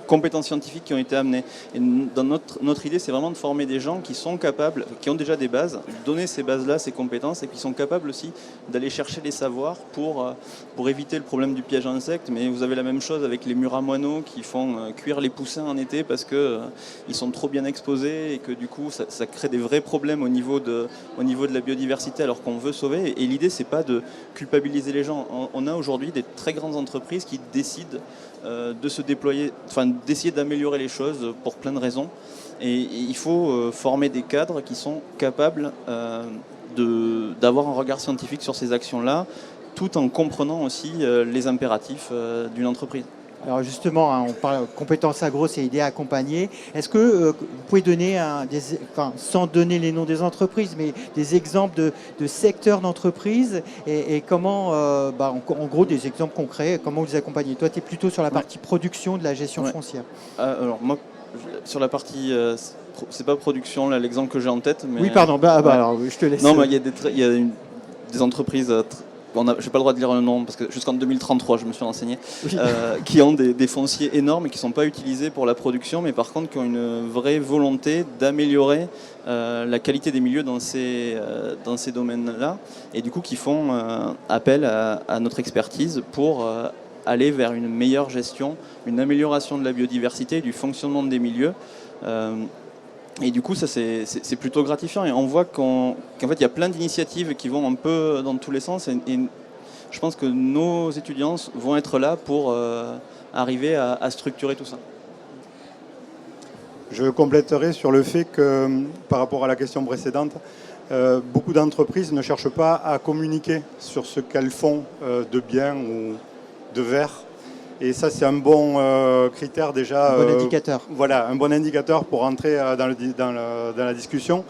compétences scientifiques qui ont été amenées. Et dans notre idée, c'est vraiment de former des gens qui sont capables, qui ont déjà des bases, donner ces bases-là, ces compétences, et qui sont capables aussi d'aller chercher les savoirs pour éviter le problème du piège à insectes. Mais vous avez la même chose avec les murs à moineaux qui font cuire les poussins en été parce qu'ils sont trop bien exposés et que du coup, ça crée des vrais problèmes au niveau de la biodiversité alors qu'on veut sauver. Et l'idée, c'est pas de culpabiliser les gens. On a aujourd'hui des très grandes entreprises qui décident de se déployer, d'essayer d'améliorer les choses pour plein de raisons. Et il faut former des cadres qui sont capables d'avoir un regard scientifique sur ces actions-là, tout en comprenant aussi les impératifs d'une entreprise. Alors justement, on parle de compétences agro, c'est aider à accompagner. Est-ce que vous pouvez donner, sans donner les noms des entreprises, mais des exemples de secteurs d'entreprises et comment, en gros, des exemples concrets, comment vous les accompagnez? Toi, tu es plutôt sur la partie production de la gestion foncière. Alors moi, sur la partie, c'est pas production, là, l'exemple que j'ai en tête. Mais, oui, pardon, alors, je te laisse. Non, il y a des entreprises... je n'ai pas le droit de lire le nom parce que jusqu'en 2033, je me suis renseigné, qui ont des fonciers énormes et qui ne sont pas utilisés pour la production, mais par contre qui ont une vraie volonté d'améliorer la qualité des milieux dans ces domaines-là, et du coup qui font appel à notre expertise pour aller vers une meilleure gestion, une amélioration de la biodiversité et du fonctionnement des milieux. Et du coup, ça c'est plutôt gratifiant. Et on voit qu'en fait, il y a plein d'initiatives qui vont un peu dans tous les sens. Et je pense que nos étudiants vont être là pour arriver à structurer tout ça. Je compléterai sur le fait que, par rapport à la question précédente, beaucoup d'entreprises ne cherchent pas à communiquer sur ce qu'elles font de bien ou de vert. Et ça, c'est un bon critère déjà. Un bon indicateur. Voilà, un bon indicateur pour entrer dans la discussion.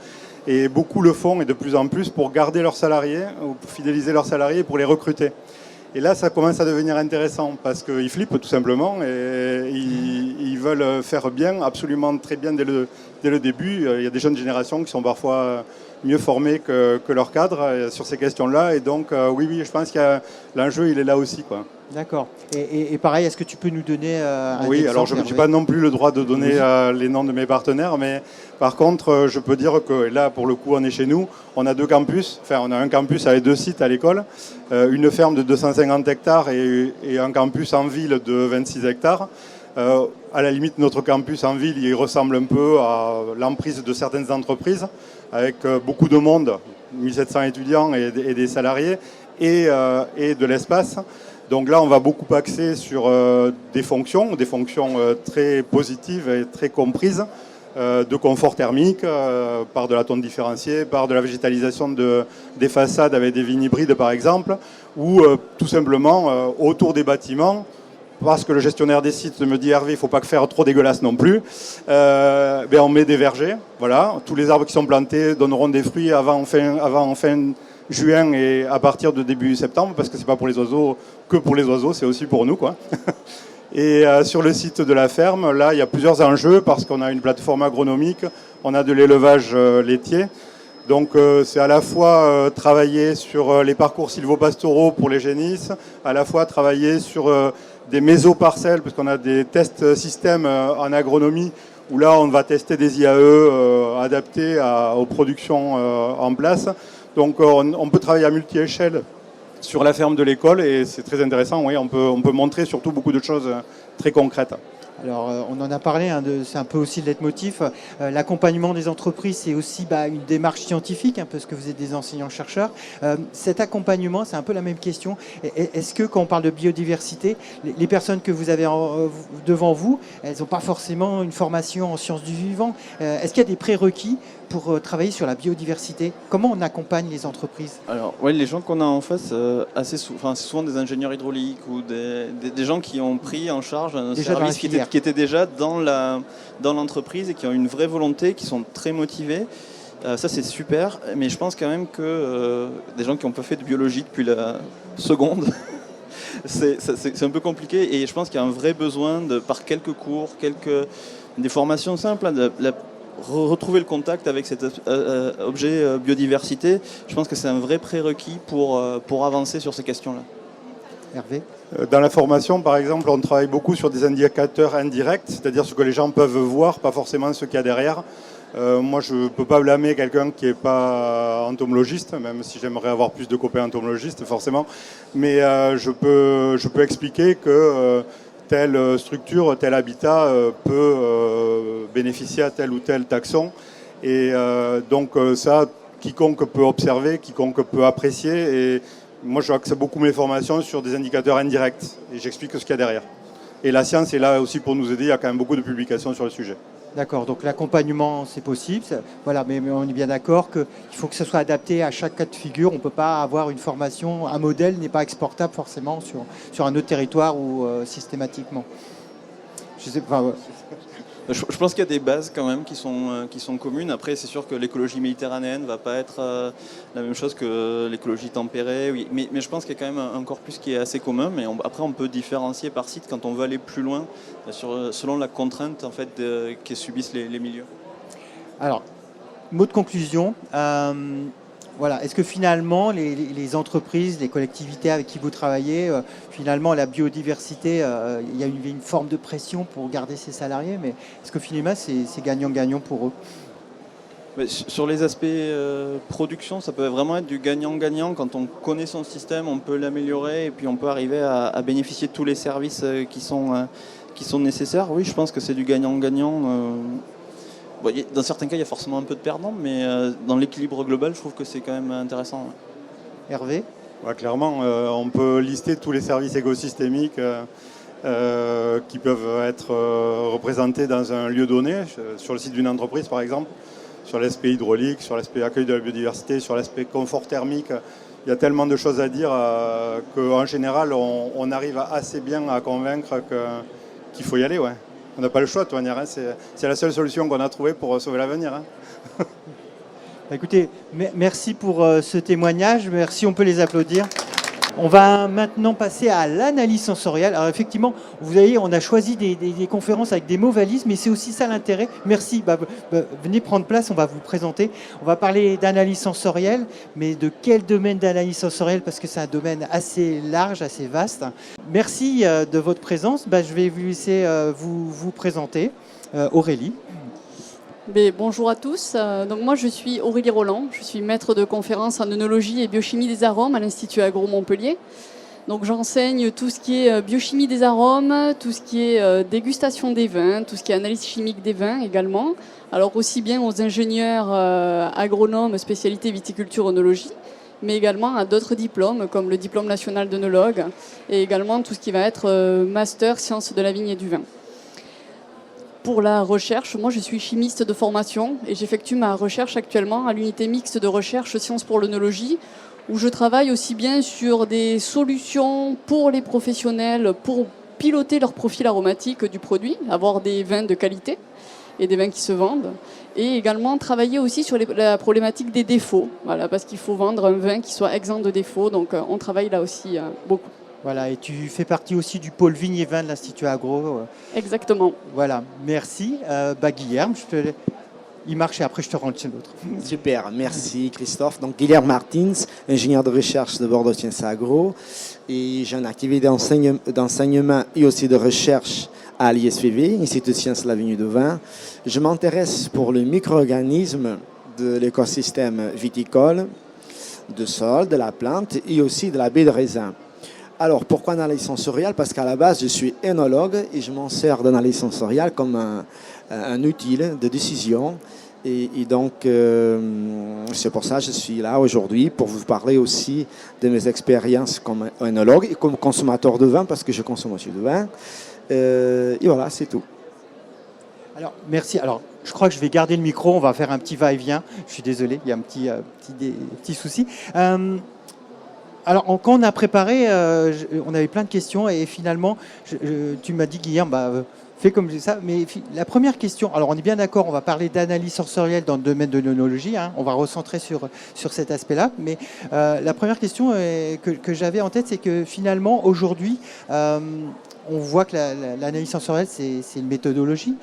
Et beaucoup le font, et de plus en plus, pour garder leurs salariés, ou pour fidéliser leurs salariés, pour les recruter. Et là, ça commence à devenir intéressant, parce qu'ils flippent tout simplement, et ils veulent faire bien, absolument très bien dès le début. Il y a des jeunes générations qui sont parfois mieux formés que leurs cadres sur ces questions-là. Et donc, oui, je pense que l'enjeu, il est là aussi, quoi. D'accord. Et pareil, est-ce que tu peux nous donner un exemple? Oui, alors je n'ai pas non plus le droit de donner les noms de mes partenaires, mais par contre, je peux dire que là, pour le coup, on est chez nous. On a 2 campus. Enfin, on a un campus avec 2 sites à l'école, une ferme de 250 hectares et un campus en ville de 26 hectares. À la limite, notre campus en ville, il ressemble un peu à l'emprise de certaines entreprises, avec beaucoup de monde, 1700 étudiants et des salariés, et de l'espace. Donc là, on va beaucoup axer sur des fonctions très positives et très comprises, de confort thermique, par de la tonte différenciée, par de la végétalisation des façades avec des vignes hybrides par exemple, ou tout simplement autour des bâtiments, parce que le gestionnaire des sites me dit Hervé, il ne faut pas faire trop dégueulasse non plus, on met des vergers, voilà, tous les arbres qui sont plantés donneront des fruits avant fin juin et à partir de début septembre, parce que c'est pas pour les oiseaux que pour les oiseaux, c'est aussi pour nous, quoi. Et sur le site de la ferme, là, il y a plusieurs enjeux parce qu'on a une plateforme agronomique, on a de l'élevage laitier. Donc c'est à la fois travailler sur les parcours sylvopastoraux pour les génisses, à la fois travailler sur des mésoparcelles, parce qu'on a des tests systèmes en agronomie, où là, on va tester des IAE adaptés aux productions en place. Donc on peut travailler à multi-échelle sur la ferme de l'école et c'est très intéressant. Oui, on peut montrer surtout beaucoup de choses très concrètes. Alors, on en a parlé, c'est un peu aussi le leitmotiv. L'accompagnement des entreprises, c'est aussi une démarche scientifique, parce que vous êtes des enseignants-chercheurs. Cet accompagnement, c'est un peu la même question. Est-ce que, quand on parle de biodiversité, les personnes que vous avez devant vous, elles n'ont pas forcément une formation en sciences du vivant? Est-ce qu'il y a des prérequis pour travailler sur la biodiversité? Comment on accompagne les entreprises? Alors, ouais, les gens qu'on a en face, c'est souvent des ingénieurs hydrauliques ou des gens qui ont pris en charge un service qui était déjà dans l'entreprise et qui ont une vraie volonté, qui sont très motivés. Ça, c'est super, mais je pense quand même que des gens qui n'ont pas fait de biologie depuis la seconde, c'est un peu compliqué, et je pense qu'il y a un vrai besoin, par quelques cours, des formations simples, retrouver le contact avec cet objet biodiversité. Je pense que c'est un vrai prérequis pour avancer sur ces questions-là. Hervé? Dans la formation, par exemple, on travaille beaucoup sur des indicateurs indirects, c'est-à-dire ce que les gens peuvent voir, pas forcément ce qu'il y a derrière. Moi, je ne peux pas blâmer quelqu'un qui n'est pas entomologiste, même si j'aimerais avoir plus de copains entomologistes, forcément. Mais je peux expliquer que telle structure, tel habitat peut bénéficier à tel ou tel taxon. Et donc ça, quiconque peut observer, quiconque peut apprécier. Et moi, j'axe beaucoup mes formations sur des indicateurs indirects. Et j'explique ce qu'il y a derrière. Et la science est là aussi pour nous aider. Il y a quand même beaucoup de publications sur le sujet. D'accord, donc l'accompagnement, c'est possible. Voilà, mais on est bien d'accord qu'il faut que ce soit adapté à chaque cas de figure. On ne peut pas avoir une formation, un modèle n'est pas exportable forcément sur un autre territoire ou systématiquement. Je sais pas. Je pense qu'il y a des bases quand même qui sont communes. Après, c'est sûr que l'écologie méditerranéenne ne va pas être la même chose que l'écologie tempérée. Oui. Mais je pense qu'il y a quand même un corpus qui est assez commun. Mais après, on peut différencier par site quand on veut aller plus loin, selon la contrainte en fait, que subissent les milieux. Alors, mot de conclusion. Voilà. Est-ce que finalement, les entreprises, les collectivités avec qui vous travaillez, finalement, la biodiversité, il y a une forme de pression pour garder ses salariés, mais est-ce que finalement, c'est gagnant-gagnant pour eux? Mais sur les aspects production, ça peut vraiment être du gagnant-gagnant. Quand on connaît son système, on peut l'améliorer et puis on peut arriver à bénéficier de tous les services qui sont nécessaires. Oui, je pense que c'est du gagnant-gagnant. Bon, dans certains cas, il y a forcément un peu de perdants, mais dans l'équilibre global, je trouve que c'est quand même intéressant. Ouais. Hervé? Ouais, clairement, on peut lister tous les services écosystémiques qui peuvent être représentés dans un lieu donné, sur le site d'une entreprise par exemple, sur l'aspect hydraulique, sur l'aspect accueil de la biodiversité, sur l'aspect confort thermique. Il y a tellement de choses à dire qu'en général, on arrive assez bien à convaincre qu'il faut y aller. Ouais. On n'a pas le choix de toute manière, hein. C'est la seule solution qu'on a trouvée pour sauver l'avenir. Hein. Écoutez, merci pour ce témoignage. Merci, on peut les applaudir. On va maintenant passer à l'analyse sensorielle. Alors effectivement, vous voyez, on a choisi des conférences avec des mots valises, mais c'est aussi ça l'intérêt. Merci, venez prendre place, on va vous présenter. On va parler d'analyse sensorielle, mais de quel domaine d'analyse sensorielle? Parce que c'est un domaine assez large, assez vaste. Merci de votre présence. Je vais vous laisser vous présenter. Aurélie. Bonjour à tous. Donc moi je suis Aurélie Roland, je suis maître de conférence en œnologie et biochimie des arômes à l'Institut Agro Montpellier. Donc j'enseigne tout ce qui est biochimie des arômes, tout ce qui est dégustation des vins, tout ce qui est analyse chimique des vins également. Alors aussi bien aux ingénieurs agronomes spécialité viticulture œnologie, mais également à d'autres diplômes comme le diplôme national d'œnologue et également tout ce qui va être master sciences de la vigne et du vin. Pour la recherche, moi je suis chimiste de formation et j'effectue ma recherche actuellement à l'unité mixte de recherche Sciences pour l'œnologie où je travaille aussi bien sur des solutions pour les professionnels pour piloter leur profil aromatique du produit, avoir des vins de qualité et des vins qui se vendent et également travailler aussi sur la problématique des défauts, voilà, parce qu'il faut vendre un vin qui soit exempt de défauts, donc on travaille là aussi beaucoup. Voilà, et tu fais partie aussi du pôle Vignes et Vins de l'Institut Agro. Exactement. Voilà, merci. Guilherme, il marche et après je te rends chez l'autre. Super, merci Christophe. Donc Guilherme Martins, ingénieur de recherche de Bordeaux Sciences Agro. Et j'ai une activité d'enseignement et aussi de recherche à l'ISVV, Institut de Sciences de la Vigne et du Vin. Je m'intéresse pour le micro-organisme de l'écosystème viticole, de sol, de la plante et aussi de la baie de raisin. Alors, pourquoi analyse sensorielle? Parce qu'à la base, je suis œnologue et je m'en sers d'analyse sensorielle comme un outil de décision. Et donc, c'est pour ça que je suis là aujourd'hui, pour vous parler aussi de mes expériences comme œnologue et comme consommateur de vin, parce que je consomme aussi de vin. Et voilà, c'est tout. Alors, merci. Alors, je crois que je vais garder le micro. On va faire un petit va-et-vient. Je suis désolé, il y a un petit souci. Alors, quand on a préparé, on avait plein de questions et finalement, tu m'as dit, Guillaume, fais comme ça. Mais la première question, alors on est bien d'accord, on va parler d'analyse sensorielle dans le domaine de l'œnologie. On va recentrer sur cet aspect-là. Mais la première question que j'avais en tête, c'est que finalement, aujourd'hui, on voit que l'analyse sensorielle, c'est une méthodologie.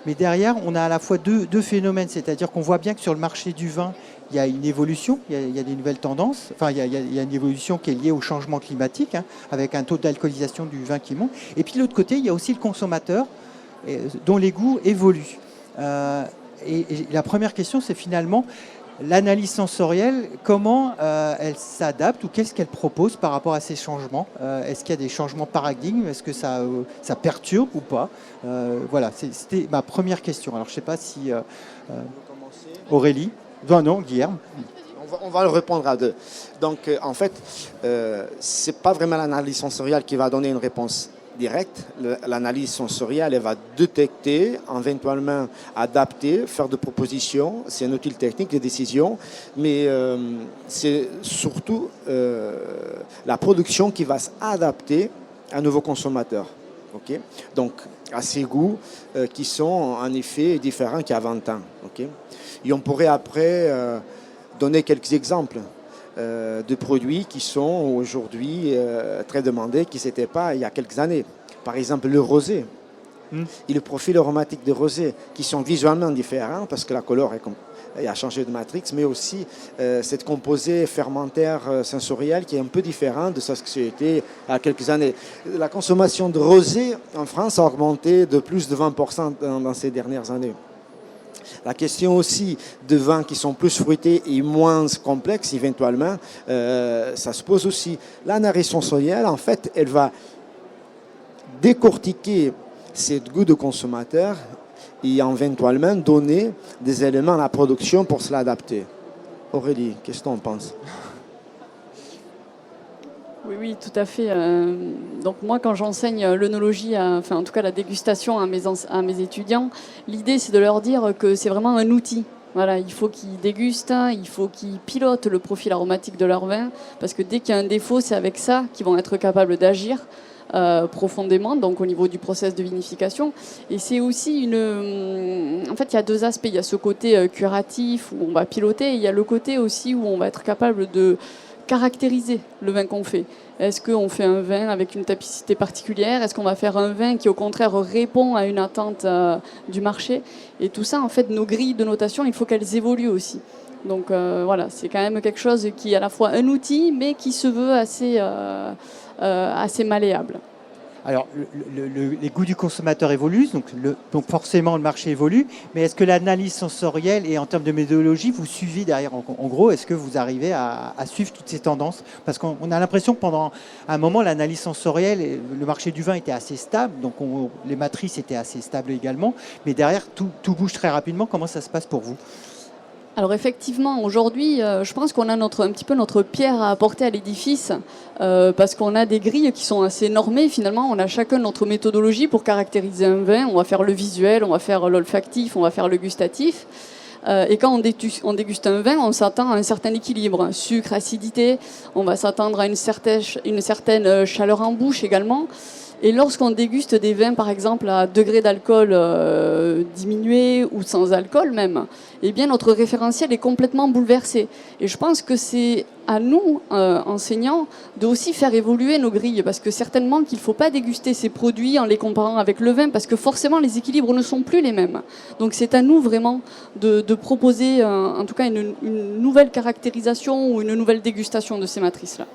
Mais derrière, on a à la fois deux phénomènes. C'est-à-dire qu'on voit bien que sur le marché du vin, il y a une évolution, il y a des nouvelles tendances. Enfin, il y a une évolution qui est liée au changement climatique, avec un taux d'alcoolisation du vin qui monte. Et puis de l'autre côté, il y a aussi le consommateur dont les goûts évoluent. Et la première question, c'est finalement l'analyse sensorielle, comment elle s'adapte ou qu'est-ce qu'elle propose par rapport à ces changements? Est-ce qu'il y a des changements de paradigme? Est-ce que ça perturbe ou pas? Voilà, c'était ma première question. Alors, je ne sais pas si Aurélie... Non, Guilherme. On va le répondre à deux. Donc, en fait, ce n'est pas vraiment l'analyse sensorielle qui va donner une réponse directe. L'analyse sensorielle, elle va détecter, éventuellement adapter, faire des propositions. C'est un outil technique de décision, mais c'est surtout la production qui va s'adapter à un nouveau consommateur. Okay? Donc, à ses goûts qui sont en effet différents qu'il y a 20 ans. Okay? Et on pourrait après donner quelques exemples de produits qui sont aujourd'hui très demandés, qui n'étaient pas il y a quelques années. Par exemple, le rosé et le profil aromatique de rosé, qui sont visuellement différents parce que la couleur a changé de matrix, mais aussi cette composé fermentaire sensoriel qui est un peu différent de ce que c'était il y a quelques années. La consommation de rosé en France a augmenté de plus de 20% dans ces dernières années. La question aussi de vins qui sont plus fruités et moins complexes, éventuellement, ça se pose aussi. L'analyse sensorielle, en fait, elle va décortiquer ces goûts de consommateur et éventuellement donner des éléments à la production pour se l'adapter. Aurélie, qu'est-ce que tu en penses? Oui, tout à fait. Donc moi, quand j'enseigne l'œnologie, en tout cas la dégustation à mes étudiants, l'idée c'est de leur dire que c'est vraiment un outil. Voilà, il faut qu'ils dégustent, il faut qu'ils pilotent le profil aromatique de leur vin, parce que dès qu'il y a un défaut, c'est avec ça qu'ils vont être capables d'agir profondément, donc au niveau du process de vinification. Et c'est aussi en fait, il y a deux aspects. Il y a ce côté curatif où on va piloter, et il y a le côté aussi où on va être capable de caractériser le vin qu'on fait. Est-ce qu'on fait un vin avec une typicité particulière? Est-ce qu'on va faire un vin qui, au contraire, répond à une attente du marché? Et tout ça, en fait, nos grilles de notation, il faut qu'elles évoluent aussi. Donc voilà, c'est quand même quelque chose qui est à la fois un outil, mais qui se veut assez malléable. Alors, les goûts du consommateur évoluent, donc forcément le marché évolue, mais est-ce que l'analyse sensorielle et en termes de méthodologie, vous suivez derrière? En gros, est-ce que vous arrivez à suivre toutes ces tendances? Parce qu'on a l'impression que pendant un moment, l'analyse sensorielle, le marché du vin était assez stable, donc les matrices étaient assez stables également, mais derrière, tout bouge très rapidement. Comment ça se passe pour vous? Alors effectivement, aujourd'hui, je pense qu'on a un petit peu notre pierre à apporter à l'édifice, parce qu'on a des grilles qui sont assez normées. Finalement, on a chacun notre méthodologie pour caractériser un vin. On va faire le visuel, on va faire l'olfactif, on va faire le gustatif. Et quand on déguste un vin, on s'attend à un certain équilibre, sucre, acidité. On va s'attendre à une certaine chaleur en bouche également. Et lorsqu'on déguste des vins, par exemple, à degré d'alcool diminué ou sans alcool même, eh bien notre référentiel est complètement bouleversé. Et je pense que c'est à nous, enseignants, de aussi faire évoluer nos grilles, parce que certainement qu'il ne faut pas déguster ces produits en les comparant avec le vin, parce que forcément les équilibres ne sont plus les mêmes. Donc c'est à nous vraiment de proposer, en tout cas, une nouvelle caractérisation ou une nouvelle dégustation de ces matrices-là.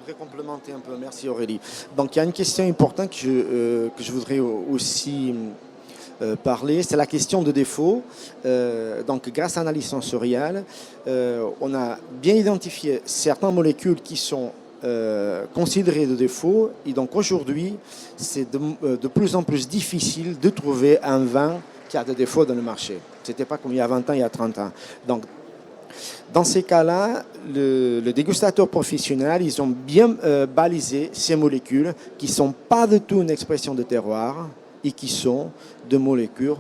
Je voudrais complémenter un peu, merci Aurélie. Donc il y a une question importante que je voudrais aussi parler, c'est la question de défaut. Donc grâce à l'analyse sensorielle, on a bien identifié certaines molécules qui sont considérés de défaut. Et donc aujourd'hui, c'est de plus en plus difficile de trouver un vin qui a des défauts dans le marché. Ce n'était pas comme il y a 20 ans, il y a 30 ans. Donc, dans ces cas-là, le dégustateur professionnel, ils ont bien balisé ces molécules qui ne sont pas du tout une expression de terroir et qui sont des molécules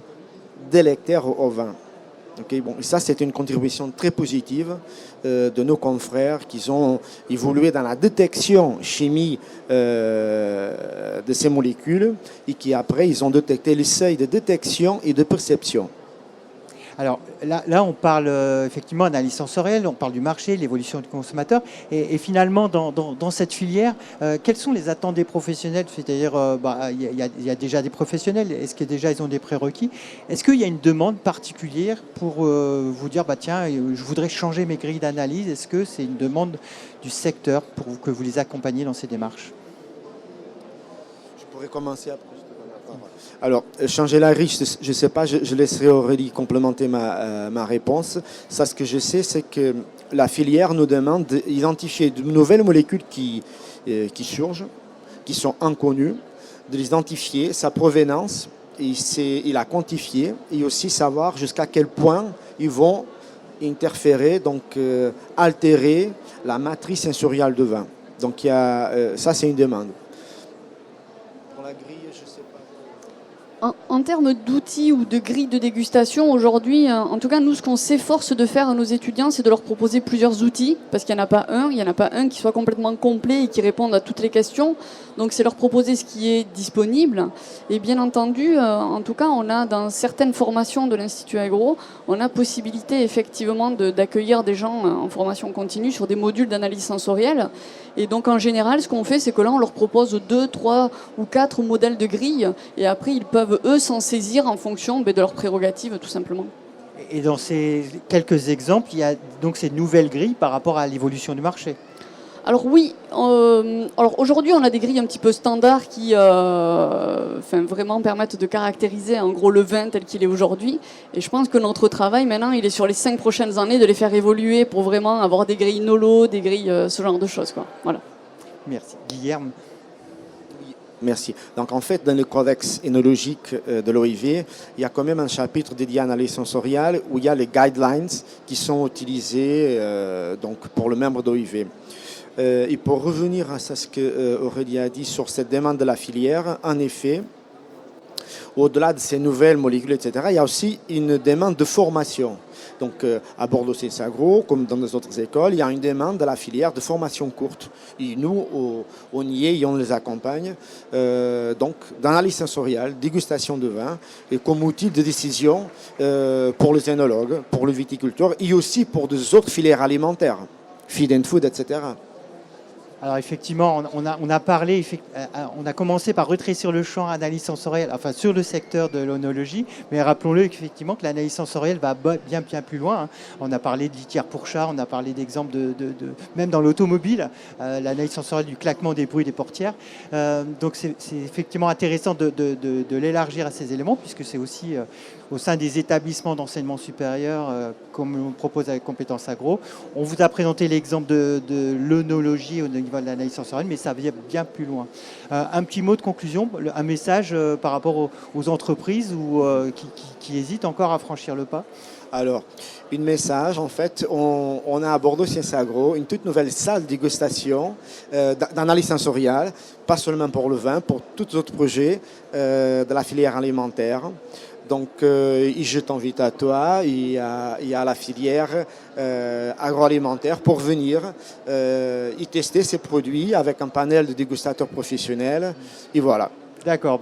délectères au vin. Okay, bon, ça, c'est une contribution très positive de nos confrères qui ont évolué dans la détection chimie de ces molécules et qui, après, ils ont détecté les seuils de détection et de perception. Alors là, on parle effectivement d'analyse sensorielle, on parle du marché, l'évolution du consommateur. Et finalement, dans cette filière, quelles sont les attentes des professionnels? C'est-à-dire, il y a déjà des professionnels. Est-ce que déjà ils ont des prérequis? Est-ce qu'il y a une demande particulière pour vous dire, tiens, je voudrais changer mes grilles d'analyse? Est-ce que c'est une demande du secteur pour que vous les accompagniez dans ces démarches? Je pourrais commencer après. Alors, changer la grille, je ne sais pas, je laisserai Aurélie complémenter ma réponse. Ça, ce que je sais, c'est que la filière nous demande d'identifier de nouvelles molécules qui surgent, qui sont inconnues, de les identifier, sa provenance, et la quantifier, et aussi savoir jusqu'à quel point ils vont interférer, donc altérer la matrice sensorielle de vin. Donc, ça, c'est une demande. Pour la grille, je ne sais pas. En termes d'outils ou de grilles de dégustation, aujourd'hui, en tout cas, nous, ce qu'on s'efforce de faire à nos étudiants, c'est de leur proposer plusieurs outils, parce qu'il n'y en a pas un. Il n'y en a pas un qui soit complètement complet et qui réponde à toutes les questions. Donc, c'est leur proposer ce qui est disponible. Et bien entendu, en tout cas, on a dans certaines formations de l'Institut Agro, on a possibilité effectivement d'accueillir des gens en formation continue sur des modules d'analyse sensorielle. Et donc, en général, ce qu'on fait, c'est que là, on leur propose 2, 3 ou 4 modèles de grille. Et après, ils peuvent, eux, s'en saisir en fonction de leurs prérogatives, tout simplement. Et dans ces quelques exemples, il y a donc ces nouvelles grilles par rapport à l'évolution du marché. Alors oui, alors aujourd'hui on a des grilles un petit peu standards qui vraiment permettent de caractériser en gros le vin tel qu'il est aujourd'hui. Et je pense que notre travail maintenant il est sur les 5 prochaines années de les faire évoluer pour vraiment avoir des grilles NOLO, des grilles ce genre de choses, quoi. Voilà. Merci. Guilherme. Merci. Donc en fait, dans le codex énologique de l'OIV, il y a quand même un chapitre dédié à l'analyse sensorielle où il y a les guidelines qui sont utilisés donc pour le membre d'OIV. Et pour revenir à ce que Aurélie a dit sur cette demande de la filière, en effet, au-delà de ces nouvelles molécules, etc., il y a aussi une demande de formation. Donc à Bordeaux Sciences Agro, comme dans les autres écoles, il y a une demande de la filière de formation courte. Et nous, on y est et on les accompagne. Donc d'analyse sensorielle, dégustation de vin, et comme outil de décision pour les œnologues, pour le viticulteur et aussi pour des autres filières alimentaires, feed and food, etc. Alors effectivement, on a parlé, on a commencé par rétrécir le champ analyse sensorielle, enfin sur le secteur de l'œnologie, mais rappelons-le effectivement que l'analyse sensorielle va bien plus loin. Hein. On a parlé de litière pour chat, on a parlé d'exemples même dans l'automobile, l'analyse sensorielle du claquement des bruits des portières. Donc c'est effectivement intéressant de l'élargir à ces éléments, puisque c'est aussi au sein des établissements d'enseignement supérieur, comme on propose avec Compétences Agro. On vous a présenté l'exemple de l'œnologie au niveau de l'analyse sensorielle, mais ça vient bien plus loin. Un petit mot de conclusion, un message par rapport aux entreprises qui hésitent encore à franchir le pas. Alors, un message, en fait, on a à Bordeaux Sciences Agro une toute nouvelle salle de dégustation d'analyse sensorielle, pas seulement pour le vin, pour tous les autres projets de la filière alimentaire. Donc, je t'invite à toi et à la filière agroalimentaire pour venir y tester ces produits avec un panel de dégustateurs professionnels. Et voilà. D'accord,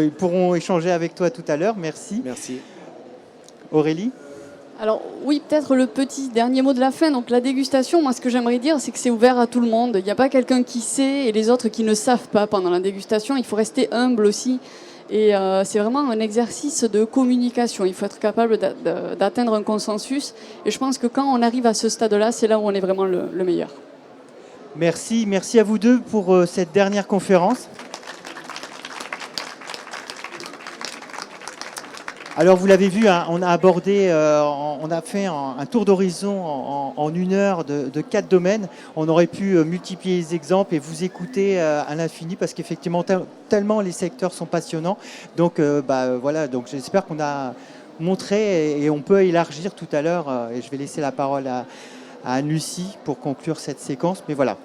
ils pourront échanger avec toi tout à l'heure. Merci. Merci. Aurélie ? Alors oui, peut-être le petit dernier mot de la fin. Donc la dégustation, moi ce que j'aimerais dire, c'est que c'est ouvert à tout le monde. Il n'y a pas quelqu'un qui sait et les autres qui ne savent pas pendant la dégustation. Il faut rester humble aussi. Et c'est vraiment un exercice de communication. Il faut être capable d'atteindre un consensus. Et je pense que quand on arrive à ce stade-là, c'est là où on est vraiment le meilleur. Merci à vous deux pour cette dernière conférence. Alors vous l'avez vu, hein, on a abordé, on a fait un tour d'horizon en 1 heure de 4 domaines. On aurait pu multiplier les exemples et vous écouter à l'infini parce qu'effectivement tellement les secteurs sont passionnants. Donc voilà, donc j'espère qu'on a montré et on peut élargir tout à l'heure. Et je vais laisser la parole à Anne-Lucie pour conclure cette séquence. Mais voilà,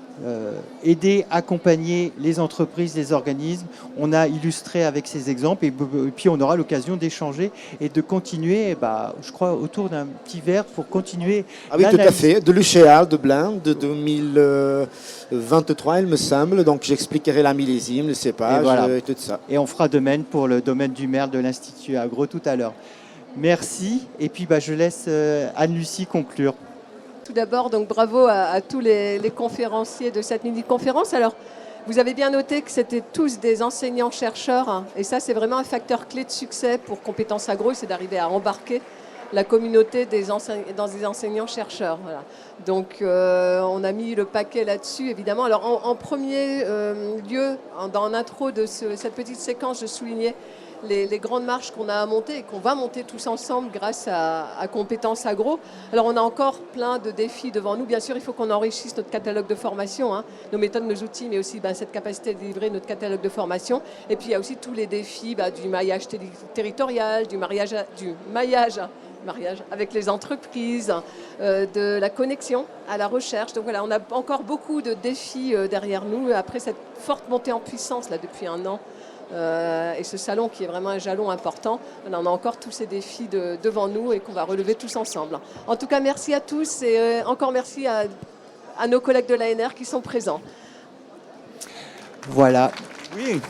aider, accompagner les entreprises, les organismes. On a illustré avec ces exemples et puis on aura l'occasion d'échanger et de continuer, je crois, autour d'un petit verre pour continuer. Ah oui, tout à fait. De l'UCA, de Blain, de 2023, il me semble. Donc j'expliquerai la millésime, le cépage et, voilà. Et tout ça. Et on fera de même pour le domaine du merle de l'Institut Agro tout à l'heure. Merci. Et puis je laisse Anne-Lucie conclure. Tout d'abord, donc bravo à tous les conférenciers de cette mini-conférence. Alors, vous avez bien noté que c'était tous des enseignants-chercheurs, hein, et ça, c'est vraiment un facteur clé de succès pour Compétences Agro, c'est d'arriver à embarquer la communauté dans des enseignants-chercheurs. Voilà. Donc, on a mis le paquet là-dessus, évidemment. Alors, en premier lieu, dans l'intro de cette petite séquence, je soulignais les grandes marches qu'on a à monter et qu'on va monter tous ensemble grâce à Compétences Agro. Alors on a encore plein de défis devant nous. Bien sûr, il faut qu'on enrichisse notre catalogue de formation, hein, nos méthodes, nos outils, mais aussi cette capacité de délivrer notre catalogue de formation. Et puis il y a aussi tous les défis du maillage territorial, du maillage avec les entreprises, de la connexion à la recherche. Donc voilà, on a encore beaucoup de défis derrière nous après cette forte montée en puissance là, depuis 1 an. Et ce salon qui est vraiment un jalon important, on a encore tous ces défis devant nous et qu'on va relever tous ensemble. En tout cas, merci à tous et encore merci à nos collègues de l'ANR qui sont présents. Voilà. Oui.